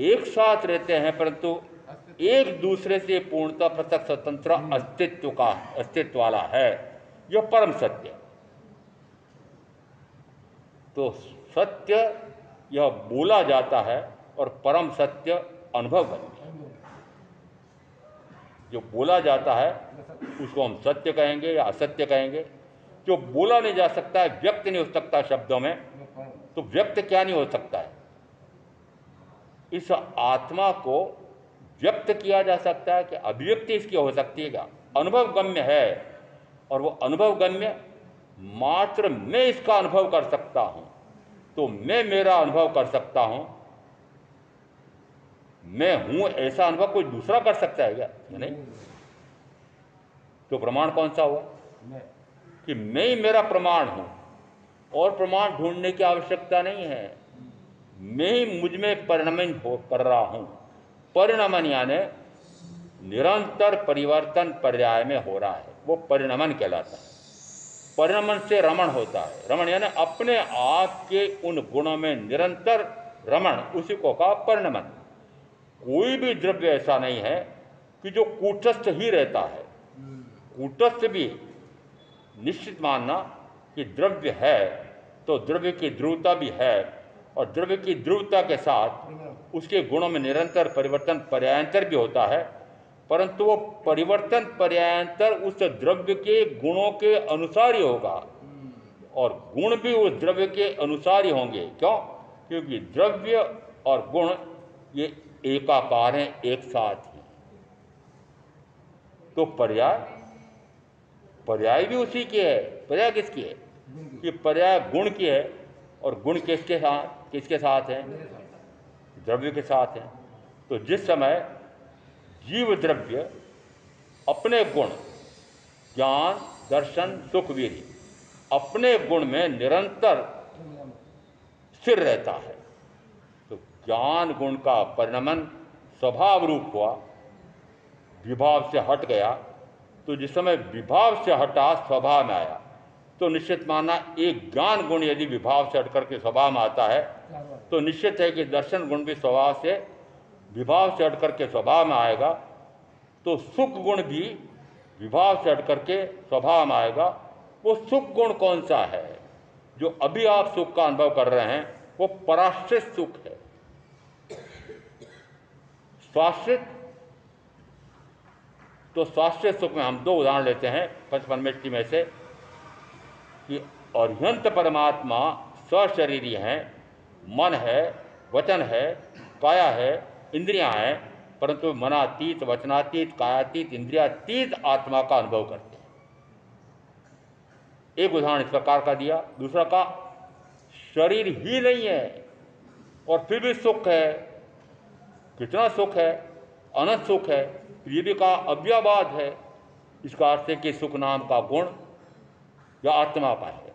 एक साथ रहते हैं परंतु एक दूसरे से पूर्णतः पृथक स्वतंत्र अस्तित्व वाला है, यह परम सत्य। तो सत्य यह बोला जाता है और परम सत्य अनुभव करते हैं। जो बोला जाता है उसको हम सत्य कहेंगे या असत्य कहेंगे। जो बोला नहीं जा सकता है, व्यक्त नहीं हो सकता शब्दों में, तो व्यक्त क्या नहीं हो सकता है? इस आत्मा को व्यक्त किया जा सकता है कि अभिव्यक्ति इसकी हो सकती है क्या? अनुभव गम्य है, और वो अनुभव गम्य मात्र मैं इसका अनुभव कर सकता हूं। तो मैं मेरा अनुभव कर सकता हूं, मैं हूं ऐसा अनुभव कोई दूसरा कर सकता है क्या? नहीं। तो प्रमाण कौन सा हुआ? मैं। कि मैं ही मेरा प्रमाण हूं, और प्रमाण ढूंढने की आवश्यकता नहीं है। मैं ही मुझ में परिणमन कर रहा हूं। परिणमन यानी निरंतर परिवर्तन पर्याय में हो रहा है, वो परिणमन कहलाता है। परिणमन से रमण होता है। रमण यानी अपने आप के उन गुणों में निरंतर रमण, उसी को कहा परिणमन। कोई भी द्रव्य ऐसा नहीं है कि जो कूटस्थ ही रहता है। कूटस्थ भी निश्चित मानना कि द्रव्य है तो द्रव्य की ध्रुवता भी है, और द्रव्य की ध्रुवता के साथ उसके गुणों में निरंतर परिवर्तन पर्यायांतर भी होता है, परंतु वो परिवर्तन पर्यायांतर उस द्रव्य के गुणों के अनुसार ही होगा, और गुण भी उस द्रव्य के अनुसार ही होंगे। क्यों? क्योंकि द्रव्य और गुण ये एकाकार हैं, एक साथ ही। तो पर्याय भी उसी की है। पर्याय किसकी है? कि पर्याय गुण की है, और गुण किसके साथ है? द्रव्य के साथ है। तो जिस समय जीव द्रव्य अपने गुण ज्ञान दर्शन सुख वीर्य अपने गुण में निरंतर स्थिर रहता है, तो ज्ञान गुण का परिणमन स्वभाव रूप हुआ, विभाव से हट गया। तो जिस समय विभाव से हटा स्वभाव में आया, तो निश्चित मानना एक ज्ञान गुण यदि विभाव से हट करके स्वभाव में आता है, तो निश्चित है कि दर्शन गुण भी स्वभाव से विभाव से हट करके स्वभाव में आएगा। तो सुख गुण भी विभाव से हट करके स्वभाव में आएगा। वो सुख गुण कौन सा है? जो अभी आप सुख का अनुभव कर रहे हैं वो पराश्रित सुख है। स्वाश्रित, तो स्वाश्रित सुख में हम दो उदाहरण लेते हैं पंचपरमेष्टि में से, कि अर्हंत परमात्मा स्वशरीरी हैं, मन है, वचन है, काया है, इंद्रियां हैं, परंतु मनातीत, वचनातीत, कायातीत, इंद्रियातीत आत्मा का अनुभव करते हैं। एक उदाहरण इस प्रकार का दिया। दूसरा का शरीर ही नहीं है और फिर भी सुख है। कितना सुख है? अनंत सुख है। ये भी कहा अव्ययवाद है। इसका अर्थ है कि सुख नाम का गुण या आत्मा का है।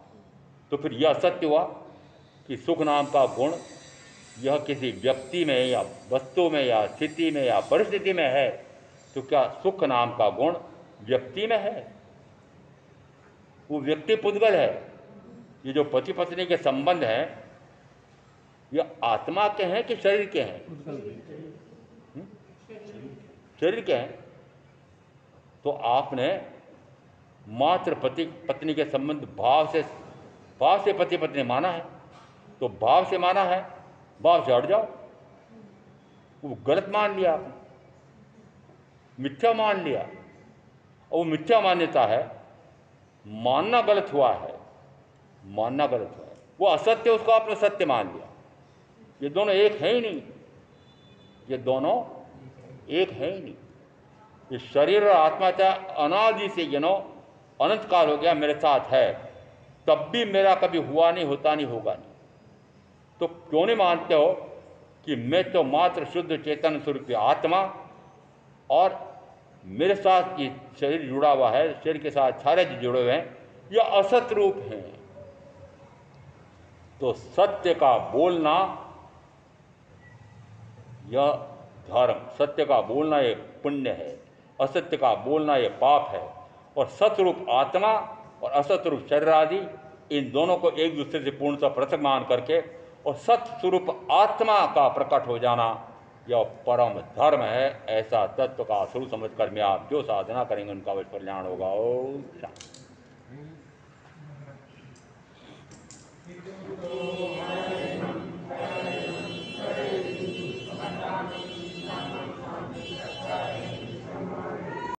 तो फिर यह सत्य हुआ कि सुख नाम का गुण यह किसी व्यक्ति में या वस्तु में या स्थिति में या परिस्थिति में है, तो क्या सुख नाम का गुण व्यक्ति में है? वो व्यक्ति पुद्गल है। ये जो पति पत्नी के संबंध हैं, ये आत्मा के हैं कि शरीर के हैं? शरीर के हैं। तो आपने मात्र पति पत्नी के संबंध भाव से पति पत्नी माना है, तो भाव से माना है, भाव से हट जाओ। वो गलत मान लिया आपने, मिथ्या मान लिया। और वो मिथ्या मान्यता है, मानना गलत हुआ है, मानना गलत हुआ है। वो असत्य, उसको आपने सत्य मान लिया। ये दोनों एक है ही नहीं, ये दोनों एक है ही नहीं। ये शरीर और आत्मा चाहे अनादि से अनंत काल हो गया मेरे साथ है, तब भी मेरा कभी हुआ नहीं, होता नहीं, होगा नहीं। तो क्यों नहीं मानते हो कि मैं तो मात्र शुद्ध चेतन स्वरूप आत्मा, और मेरे साथ ये शरीर जुड़ा हुआ है, शरीर के साथ सारे जुड़े हुए हैं, यह असत रूप हैं। तो सत्य का बोलना यह धर्म, सत्य का बोलना ये पुण्य है, असत्य का बोलना ये पाप है। और सतरूप आत्मा और असतरूप शरीर आदि, इन दोनों को एक दूसरे से पूर्णतः पृथक मान करके और सत्स्वरूप आत्मा का प्रकट हो जाना यह परम धर्म है। ऐसा तत्व का स्वरूप समझ कर में आप जो साधना करेंगे उनका अवश्य कल्याण होगा। ओम शांति।